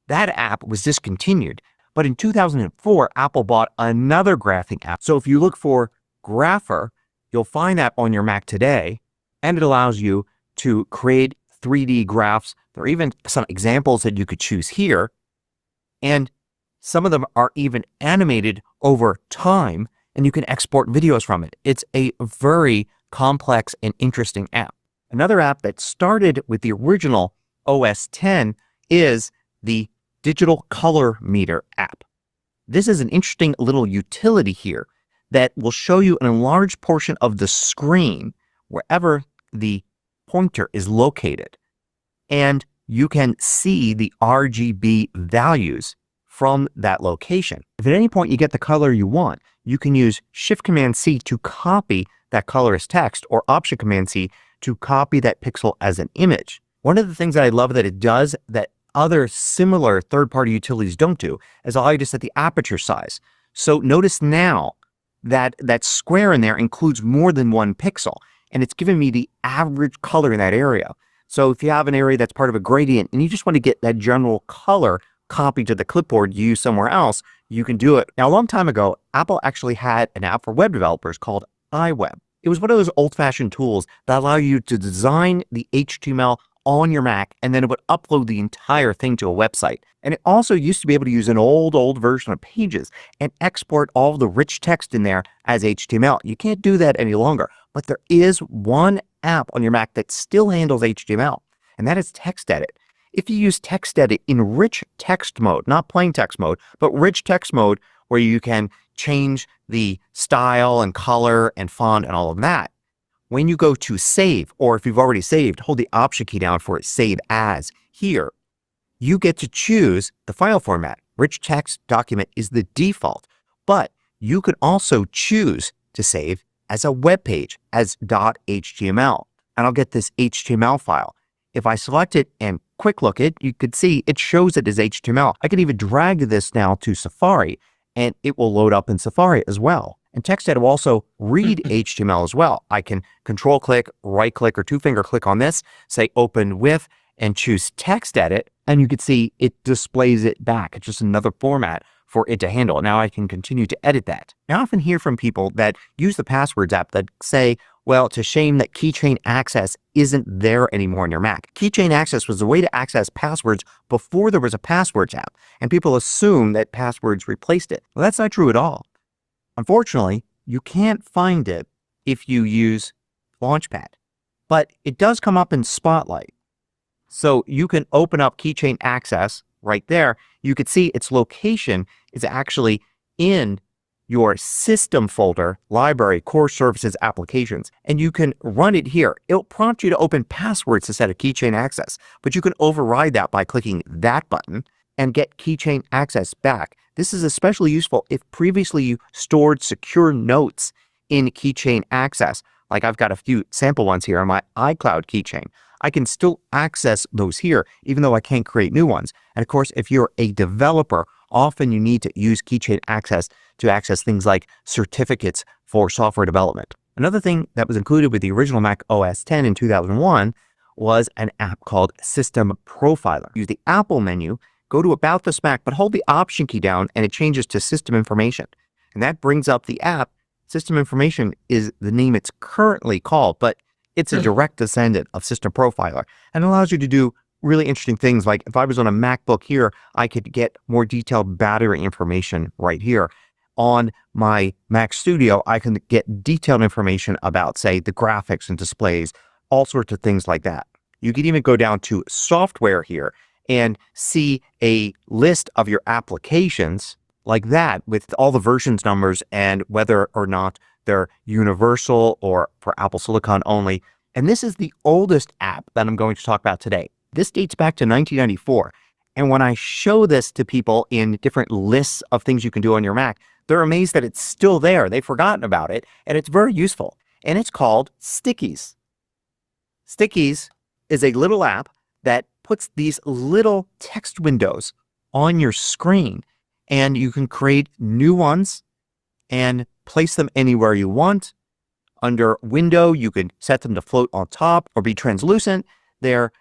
That app was discontinued, but in 2004, Apple bought another graphing app. So if you look for Grapher, you'll find that on your Mac today, and it allows you to create 3D graphs. There are even some examples that you could choose here, and some of them are even animated over time, and you can export videos from it. It's a very complex and interesting app. Another app that started with the original OS X is the Digital Color Meter app. This is an interesting little utility here that will show you an enlarged portion of the screen wherever the pointer is located. And you can see the RGB values from that location. If at any point you get the color you want, you can use Shift-Command-C to copy that color as text or Option-Command-C to copy that pixel as an image. One of the things that I love that it does that other similar third-party utilities don't do is allow you to set the aperture size. So notice now that that square in there includes more than one pixel, and it's giving me the average color in that area. So if you have an area that's part of a gradient and you just want to get that general color copied to the clipboard you use somewhere else, you can do it. Now, a long time ago, Apple actually had an app for web developers called iWeb. It was one of those old-fashioned tools that allow you to design the HTML on your Mac, and then it would upload the entire thing to a website. And it also used to be able to use an old version of Pages and export all the rich text in there as HTML. You can't do that any longer, but there is one app on your Mac that still handles HTML, and that is TextEdit. If you use TextEdit in rich text mode, not plain text mode, but rich text mode where you can change the style and color and font and all of that, when you go to save, or if you've already saved, hold the Option key down for Save As. Here, you get to choose the file format. Rich text document is the default, but you can also choose to save as a web page, as .html. And I'll get this HTML file. If I select it and quick look it, you could see it shows it as HTML. I can even drag this now to Safari, and it will load up in Safari as well. And TextEdit will also read HTML as well. I can control click, right click, or two finger click on this, say open with, and choose TextEdit, and you can see it displays it back. It's just another format for it to handle. Now I can continue to edit that. I often hear from people that use the Passwords app that say, well, it's a shame that keychain access isn't there anymore on your Mac. Keychain access was the way to access passwords before there was a Passwords app, and people assume that Passwords replaced it. Well, that's not true at all. Unfortunately, you can't find it if you use Launchpad, but it does come up in Spotlight. So you can open up keychain access right there. You could see its location is actually in your system folder, library, core services, applications, and you can run it here. It'll prompt you to open passwords instead of keychain access, but you can override that by clicking that button and get keychain access back. This is especially useful if previously you stored secure notes in keychain access. Like I've got a few sample ones here on my iCloud keychain. I can still access those here, even though I can't create new ones. And of course, if you're a developer, often you need to use keychain access to access things like certificates for software development. Another thing that was included with the original Mac OS X in 2001 was an app called System Profiler. Use the Apple menu, go to About This Mac, but hold the Option key down and it changes to System Information. And that brings up the app. System Information is the name it's currently called, but it's a direct descendant of System Profiler and allows you to do really interesting things. Like if I was on a MacBook here, I could get more detailed battery information right here. On my Mac Studio, I can get detailed information about, say, the graphics and displays, all sorts of things like that. You can even go down to software here and see a list of your applications like that with all the versions numbers and whether or not they're universal or for Apple Silicon only. And this is the oldest app that I'm going to talk about today. This dates back to 1994. And when I show this to people in different lists of things you can do on your Mac, they're amazed that it's still there. They've forgotten about it, and it's very useful. And it's called Stickies. Stickies is a little app that puts these little text windows on your screen, and you can create new ones and place them anywhere you want. Under Window, you can set them to float on top or be translucent. There,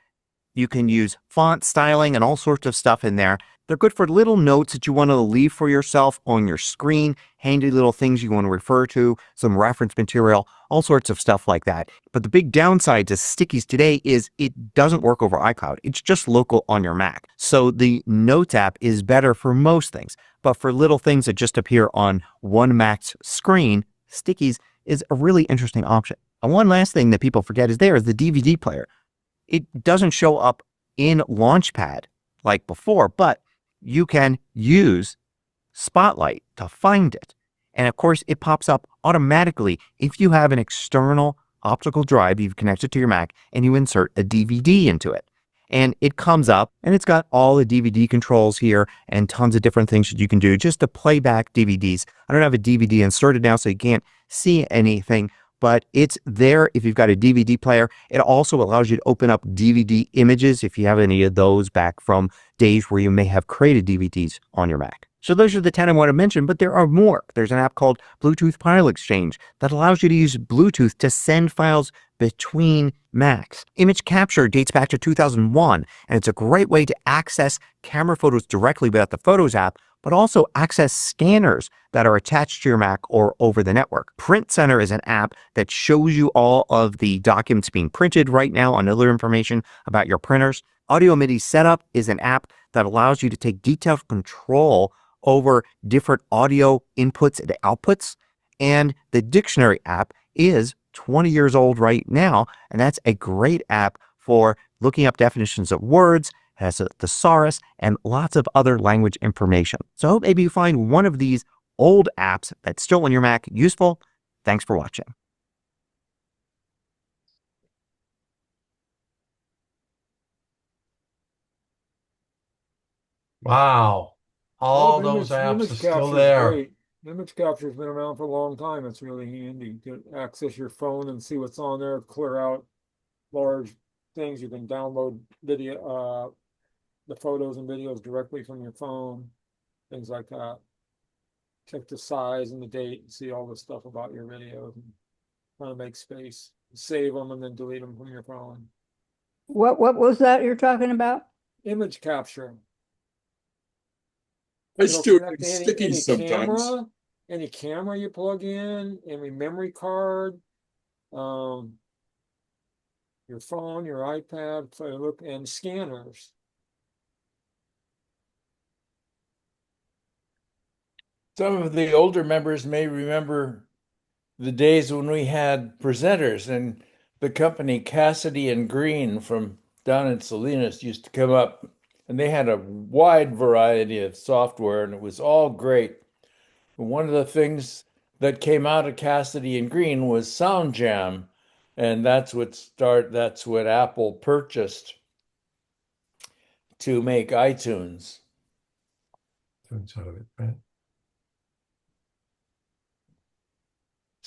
you can use font styling and all sorts of stuff in there. They're good for little notes that you want to leave for yourself on your screen, handy little things you want to refer to, some reference material, all sorts of stuff like that. But the big downside to Stickies today is it doesn't work over iCloud. It's just local on your Mac. So the Notes app is better for most things. But for little things that just appear on one Mac's screen, Stickies is a really interesting option. And one last thing that people forget is the DVD player. It doesn't show up in Launchpad like before, but you can use Spotlight to find it. And of course, it pops up automatically if you have an external optical drive you've connected to your Mac and you insert a DVD into it. And it comes up and it's got all the DVD controls here and tons of different things that you can do just to play back DVDs. I don't have a DVD inserted now, so you can't see anything, but it's there if you've got a DVD player. It also allows you to open up DVD images if you have any of those back from days where you may have created DVDs on your Mac. So those are the 10 I want to mention, but there are more. There's an app called Bluetooth File Exchange that allows you to use Bluetooth to send files between Macs. Image capture dates back to 2001, and it's a great way to access camera photos directly without the Photos app, but also access scanners that are attached to your Mac or over the network. Print Center is an app that shows you all of the documents being printed right now and other information about your printers. Audio MIDI Setup is an app that allows you to take detailed control over different audio inputs and outputs. And the Dictionary app is 20 years old right now, and that's a great app for looking up definitions of words, has a thesaurus, and lots of other language information. So I hope maybe you find one of these old apps that's still on your Mac useful. Thanks for watching. Wow. All those apps are image still capture is there. great. Image capture has been around for a long time. It's really handy to access your phone and see what's on there, clear out large things. You can download video, the photos and videos directly from your phone, things like that. Check the size and the date and see all the stuff about your videos and try to make space. Save them and then delete them from your phone. What was that you're talking about? Image capture. I still Connect use to stickies sometimes. any camera you plug in, any memory card, your phone, your iPad, and scanners. Some of the older members may remember the days when we had presenters, and the company Cassidy and Green from down in Salinas used to come up, and they had a wide variety of software, and it was all great. And one of the things that came out of Cassidy and Green was Sound Jam, and that's what Apple purchased to make iTunes. Turns out of it, right?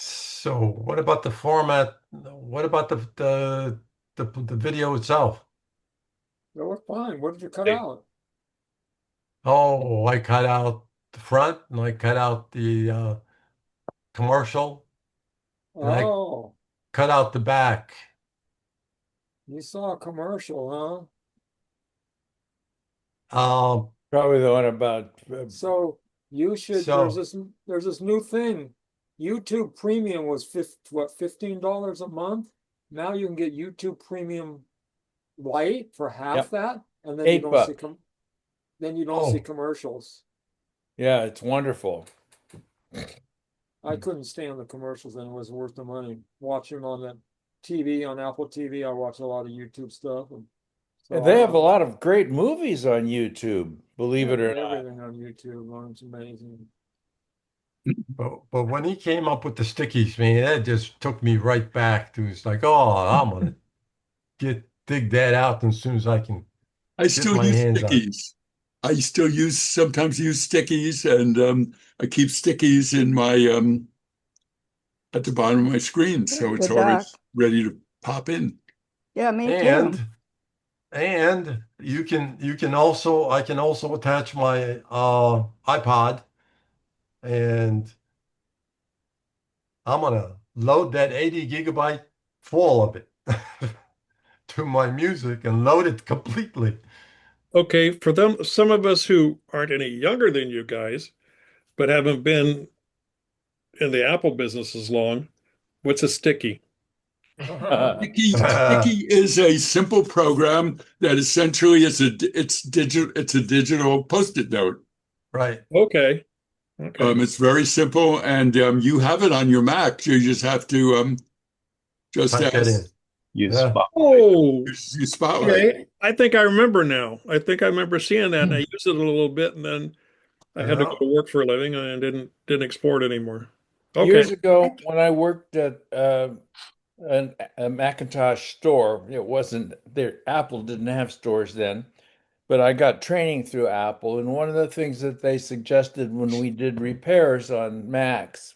So what about the format? What about the video itself? They look fine. What did you cut out? Oh, I cut out the front and I cut out the commercial and I Oh, cut out the back. you saw a commercial, Probably the one about So you should. So There's this new thing. YouTube Premium was $15 a month. Now you can get YouTube Premium Lite for half Yep. that, and then you don't see $8. then you don't see commercials. Yeah, it's wonderful. I couldn't stand the commercials, and it was worth the money. Watching on the TV on Apple TV, I watch a lot of YouTube stuff, and so And they have a lot of great movies on YouTube, believe it or not. everything on YouTube. It's amazing. but when he came up with the stickies, man, that just took me right back to it's like, oh, I'm gonna dig that out as soon as I can I get still my use hands on it. stickies. I still sometimes use stickies, and I keep stickies in my at the bottom of my screen, so it's The dock. always ready to pop in. Yeah, me too. And you can also I can also attach my iPod and I'm gonna load that 80 gigabyte full of it to my music and load it completely. Okay, for them, some of us who aren't any younger than you guys, but haven't been in the Apple business as long, what's a sticky? Sticky is a simple program that essentially it's a digital post-it note. Right. Okay. It's very simple, and you have it on your Mac. You just have to just Type that in. Use Yeah. Spotlight. Oh, use Spotlight. okay. I think I remember now. I think I remember seeing that, and I used it a little bit, and then I had to go to work for a living, and I didn't export anymore. Okay. Years ago, when I worked at a Macintosh store, it wasn't there. Apple didn't have stores then, but I got training through Apple. And one of the things that they suggested when we did repairs on Macs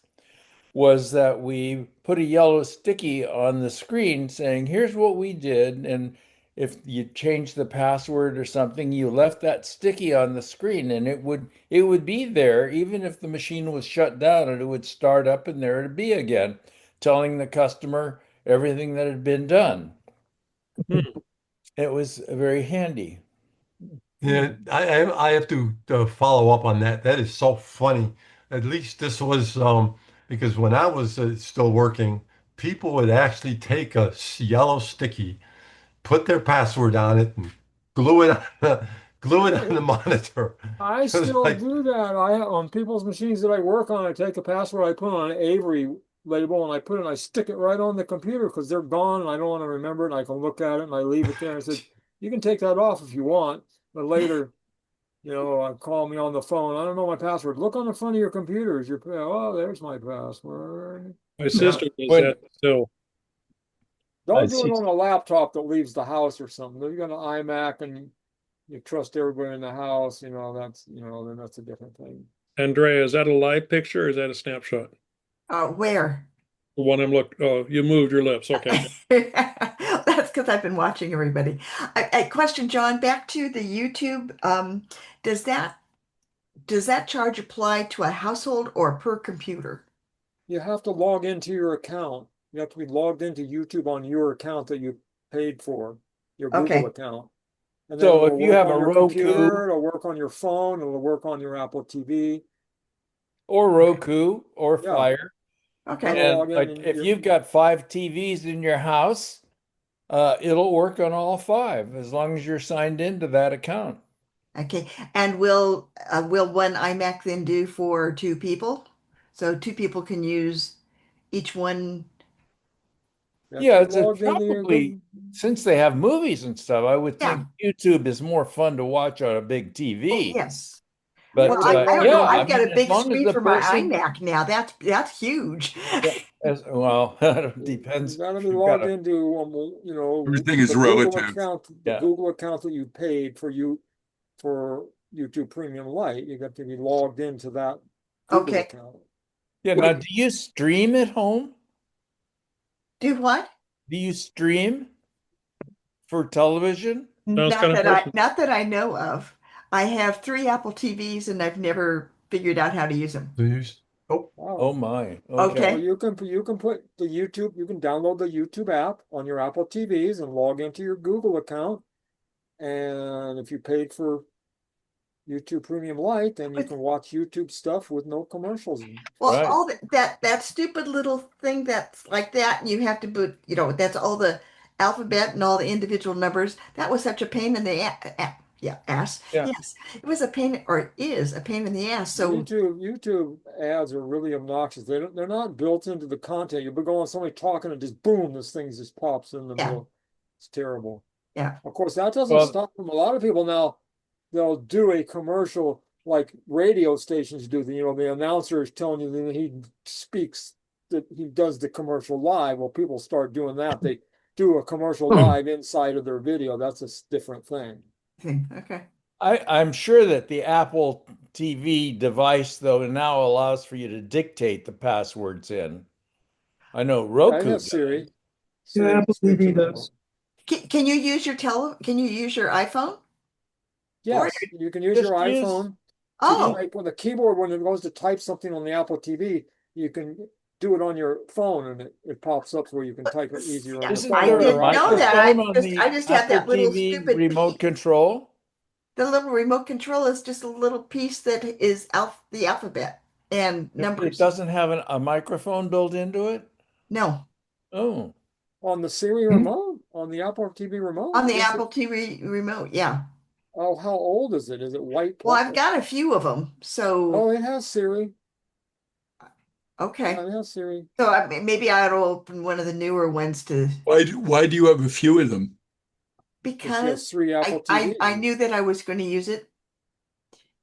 was that we put a yellow sticky on the screen saying, here's what we did. And if you changed the password or something, you left that sticky on the screen and it would be there even if the machine was shut down, and it would start up and there it'd be again, telling the customer everything that had been done. It was very handy. Yeah, I have to follow up on that. That is so funny. At least this was because when I was still working, people would actually take a yellow sticky, put their password on it, and glue it on glue it on the monitor. I It was still like, do that. I on people's machines that I work on, I take a password, I put on an Avery label, and I put it, and I stick it right on the computer because they're gone, and I don't want to remember it. And I can look at it, and I leave it there. I said, you can take that off if you want, but later, call me on the phone. I don't know my password. Look on the front of your computers. Oh, there's my password. My yeah, sister does When that still. Don't do it see. on a laptop that leaves the house or something. If you're got an iMac and you trust everybody in the house, then that's a different thing. Andrea, is that a live picture or is that a snapshot? Where? The one I'm looking. Oh, you moved your lips. Okay. That's because I've been watching everybody. I question, John, back to the YouTube. Does that does that charge apply to a household or per computer? You have to log into your account. You have to be logged into YouTube on your account that you paid for, your Google Okay. account. And then so it'll if you work have on a your Roku computer, it'll work on your phone, it'll work on your Apple TV. or Roku or Yeah, Fire, you gotta Okay. and log in like and if you've got 5 TVs in your house, it'll work on all 5 as long as you're signed into that account. Okay. And will one iMac then do for two people? So two people can use each one. you have to Yeah, be it's logged into your probably Google. since they have movies and stuff, I would Yeah. think YouTube is more fun to watch on a big Oh, TV. yes. You Well, gotta But be I don't logged know. yeah, in. I I've got mean, a as big long as screen the for my person, iMac now. That's huge. yeah, well, it You depends gotta if be you've got logged a, into, Everything is relative. The yeah, Google account that you paid for YouTube Premium Lite. You got to be logged into that Google Okay. account. yeah. Now, Wait, do you stream at home? do what? Do you stream for television? Sounds kind of personal. Not that I know of. I have three Apple TVs and I've never figured out how to use them. do you, oh, Wow. Oh my, Well, okay. Okay. you can put the YouTube, you can download the YouTube app on your Apple TVs and log into your Google account. And if you paid for YouTube Premium Lite, then you But can watch YouTube stuff with no commercials. well, Right. all that stupid little thing that's like that, and you have to put, that's all the alphabet and all the individual numbers. That was such a pain in the ass. Yeah. Yes, it was a pain, or is a pain in the ass. So YouTube ads are really obnoxious. They're not built into the content. You'll be going somebody talking and just boom, this thing just pops in the yeah, middle. It's terrible. yeah. Of course, that doesn't Well, stop them. A lot of people now, they'll do a commercial like radio stations do. The announcer is telling you that he speaks, that he does the commercial live. Well, people start doing that. They do a commercial live inside of their video. That's a different thing. Okay. I'm sure that the Apple TV device, though, now allows for you to dictate the passwords in. I know Yeah, it Roku has does. Siri. Yeah, Siri Apple speaks TV in the does. remote. Can you use your Can you use your iPhone for it? Yes, you can use your Just use, iPhone to Oh, type on the keyboard when it goes to type something on the Apple TV. You can do it on your phone and it pops up where you can type it easier on your isn't I phone there or a your didn't know iPad. that. microphone on I the just have Apple that little TV stupid remote piece. control? The little remote control is just a little piece that is the alphabet and It numbers. doesn't have a microphone built into it? No, Oh, On the Siri remote, on the Apple TV remote, on the yes. Apple TV remote. Yeah. Oh, how old is it? Is it white Well, plus? I've got a few of them. So, Oh, it has Siri. Yeah, okay. it has Siri. So maybe I ought to open one of the newer ones to Why do you have a few of them? Because she has because 3 Apple I TVs. knew that I was going to use it,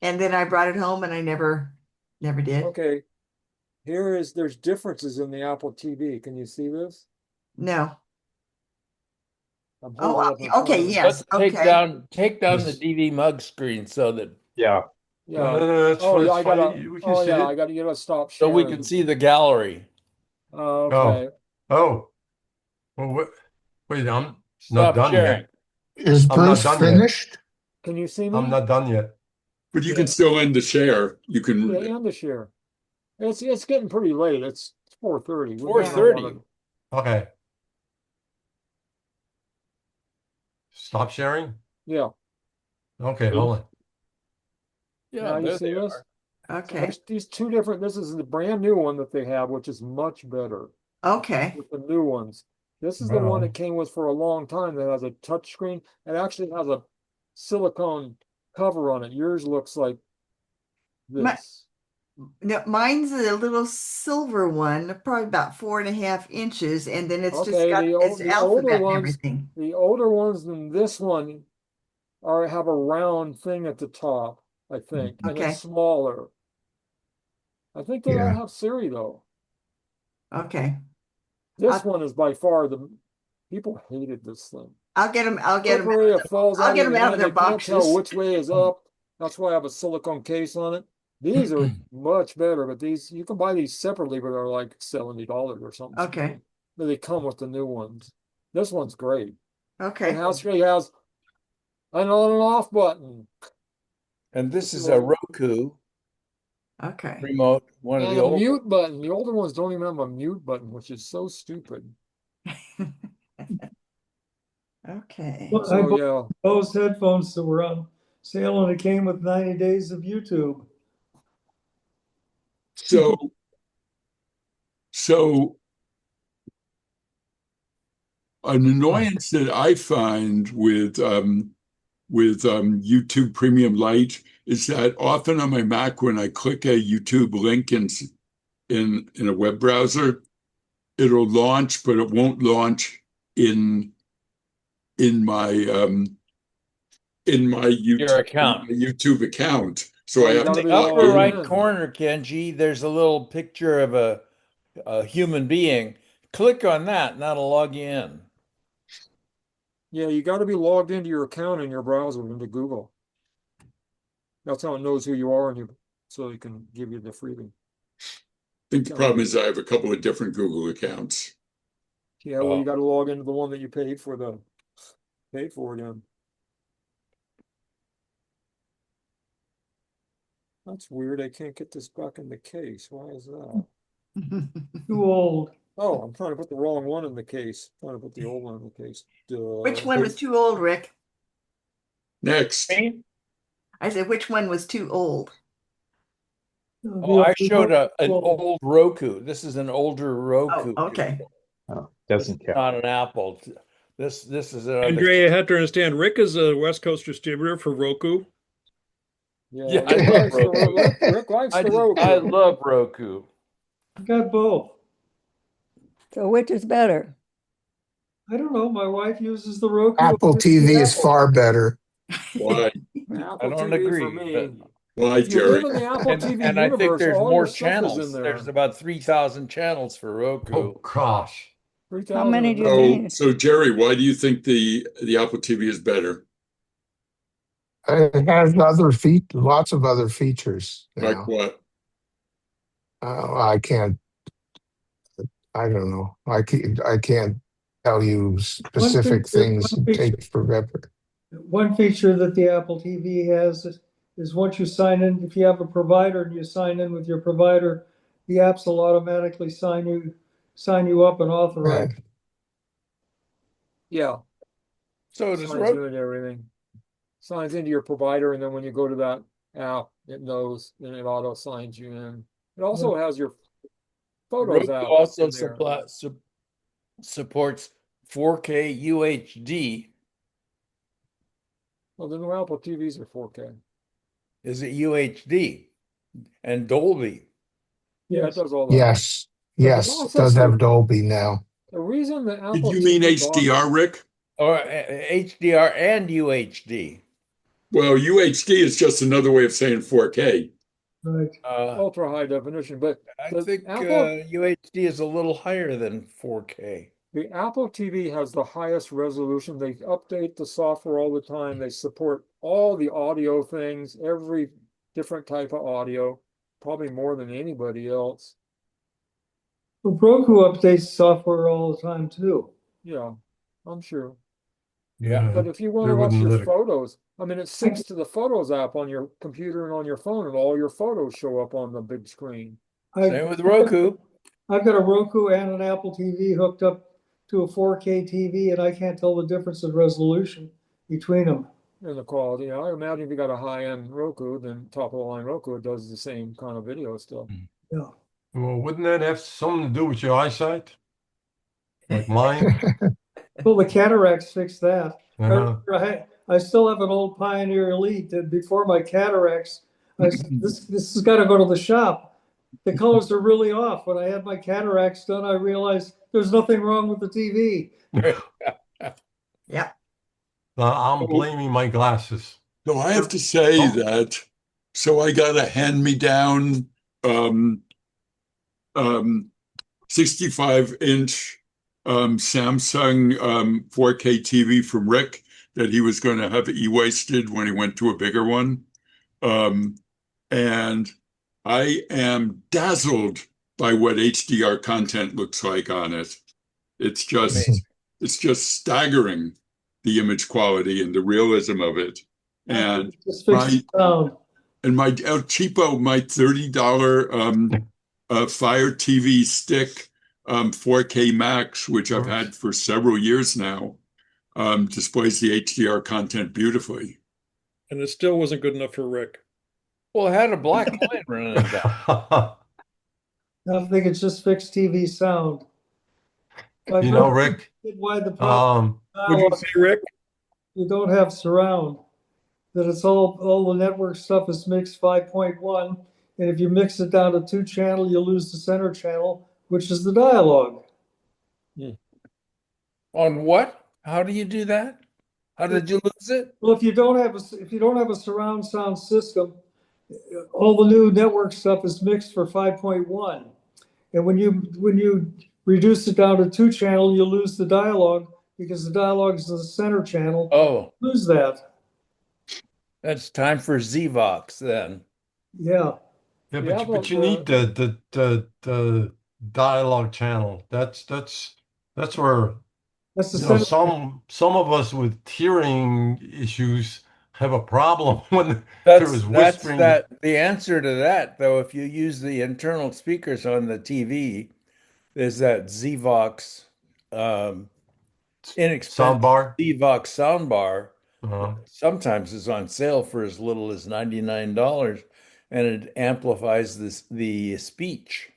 and then I brought it home and I never did. Okay, there's differences in the Apple TV. Can you see this? No. I'm Oh, holding up in front okay. of me. Yes. let's Okay. take down the this, DVMUG screen so that Yeah. Yeah. that's Oh, yeah, it's fine. We can see it. I gotta stop we can sharing. see the gallery. Oh, Okay. oh, well, wait, I'm not Stop done sharing. yet. Is I'm not Bruce done yet. finished? Can you see I'm me? not done yet. But you can still end the share. You Yeah, can. and the share. It's getting pretty late. It's 4:30. We might not 4:30. wanna- Okay. Stop sharing. Yeah. Okay, hold on. Yeah, Now you there see they this? are. So Okay. there's these two different, this is the brand new one that they have, which is much better Okay. with the new ones. This is the one Well, that came with for a long time that has a touch screen. It actually has a silicone cover on it. Yours looks like My, this. no, mine's a little silver one, probably about 4.5 inches, and then it's just Okay, got its the older alphabet and ones, everything. the older ones than this one are have a round thing at the top, I think, and it's Okay. smaller. I think they all Yeah. have Siri though. Okay. This one is by far the people hated this thing. I'll get them. I'll get them. Slippery, it falls I'll out get of them your out of hand. their They can't tell boxes. which way is up. That's why I have a silicone case on it. These are much better, but these you can buy these separately, but they're like $70 or something. Okay. But they come with the new ones. This one's great. It Okay. actually has an on and off button. And this is a Roku Okay. remote, one of And the a old. mute button. The older ones don't even have a mute button, which is so stupid. Okay. Well, I So bought yeah, those headphones that were on sale and it came with 90 days of YouTube. So, so an annoyance that I find with YouTube Premium Lite is that often on my Mac, when I click a YouTube link in a web browser, it'll launch, but it won't launch in in my um, Your account. YouTube account. So well, I you have In got to to the be log upper logged in. right in. corner, Kenji, there's a little picture of a human being. Click on that, and that'll log you in. Yeah, you got to be logged into your account in your browser into Google. That's how it knows who you are, and so it can give you the freebie. I think the problem is I have a couple of different Google accounts. Yeah, well, you got to log into the one that you paid for again. That's weird. I can't get this back in the case. Why is that? Too old. Oh, I'm trying to put the wrong one in the case. I'm trying to put the old one in the case. Which one was too old, Rick? Next. I said, which one was too old? Oh, I showed an old Roku. This is an older Roku. Oh, okay. Oh, This is doesn't count. not an Apple. This is another. Andrea, you have to understand, Rick is a West Coast distributor for Roku. Yeah, I love Roku. Rick likes the Roku. I love Roku. I got both. So which is better? I don't know. My wife uses the Roku. Apple TV is far better. Why? Apple I don't TV agree. for me. Why, If you live Jerry? in the Apple TV And I think universe, there's all more your stuff is in channels. there. There's about 3,000 channels for Roku. Oh gosh. 3,000. How many do you So, need? so Jerry, why do you think the Apple TV is better? It has lots of other features Like now. what? I can't. I don't know. I can't tell you specific things. It takes forever. One feature that the Apple TV has is once you sign in, if you have a provider and you sign in with your provider, the apps will automatically sign you up and authorize. Right. Yeah, So does signs Roku. you into everything. Signs into your provider, and then when you go to that app, it knows, and it auto signs you in. It also has your Photos Roku app also in there. supports 4K UHD. Well, the new Apple TVs are 4K. Is it UHD and Dolby? Yeah, it does all that. Yes. But the Yes. It does processor- have Dolby now. The reason the Apple Did you mean TV HDR, Rick? Or HDR and UHD? Well, UHD is just another way of saying 4K. Right. ultra high definition, but I the think Apple UHD is a little higher than 4K. the Apple TV has the highest resolution. They update the software all the time. They support all the audio things, every different type of audio, probably more than anybody else. Well, Roku updates software all the time too. Yeah, I'm sure. Yeah. But if you want they to watch wouldn't your let it. photos, I mean, it syncs to the Photos app on your computer and on your phone, and all your photos show up on the big screen. Same with Roku. I've got a Roku and an Apple TV hooked up to a 4K TV, and I can't tell the difference in resolution between them. in the quality. I imagine if you got a high-end Roku, then top of the line Roku, it does the same kind of video still. Yeah. Well, wouldn't that have something to do with your eyesight? Like mine? Well, the cataracts fixed that. Uh-huh. I still have an old Pioneer Elite that before my cataracts, this has got to go to the shop. The colors are really off. When I had my cataracts done, I realized there's nothing wrong with the TV. Yeah. I'm blaming my glasses. So I have to say that, so I got a hand-me-down 65-inch Samsung 4K TV from Rick that he was going to have e-wasted when he went to a bigger one. And I am dazzled by what HDR content looks like on it. It's just staggering, the image quality and the realism of it. And my El Cheapo, my $30 Fire TV Stick 4K Max, which I've had for several years now, displays the HDR content beautifully. And it still wasn't good enough for Rick. Well, it had a black line running it down. I think it's just fixed TV sound. You know, Rick, why the problem would you say, Rick? You don't have surround. That it's all the network stuff is mixed 5.1, and if you mix it down to 2-channel, you lose the center channel, which is the dialogue. On what? How do you do that? How did you lose it? Well, if you don't have a surround sound system, all the new network stuff is mixed for 5.1. And when you reduce it down to 2-channel, you lose the dialogue because the dialogue is the center channel. Oh, lose that. That's time for Zvox then. Yeah. Yeah, but you need the dialogue channel. That's where That's the some of us with hearing issues have a problem when there is whispering. The answer to that, though, if you use the internal speakers on the TV, there's that Zvox inexpensive soundbar. Zvox soundbar. Sometimes it's on sale for as little as $99, and it amplifies the speech.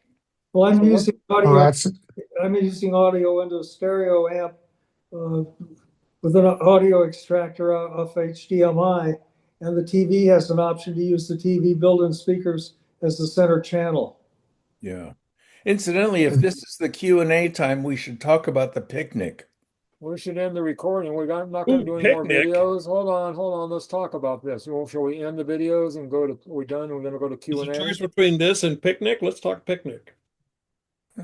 Well, I'm using audio. I'm using audio into a stereo amp with an audio extractor off HDMI, and the TV has an option to use the TV built-in speakers as the center channel. Yeah. Incidentally, if this is the Q&A time, we should talk about the picnic. We should end the recording. Not going to do any more videos. Hold on. Let's talk about this. Well, shall we end the videos and go to? Are we done? We're going to go to Q&A. Is the choice between this and picnic? Let's talk picnic.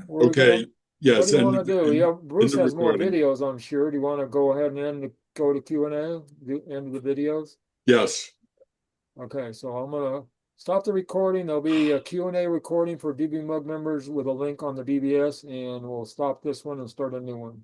Okay. Yes. What do you want to do? Yeah, Bruce has more videos, I'm sure. Do you want to go ahead and go to Q&A? End the videos? Yes. Okay, so I'm going to stop the recording. There'll be a Q&A recording for DVMUG members with a link on the DBS, and we'll stop this one and start a new one.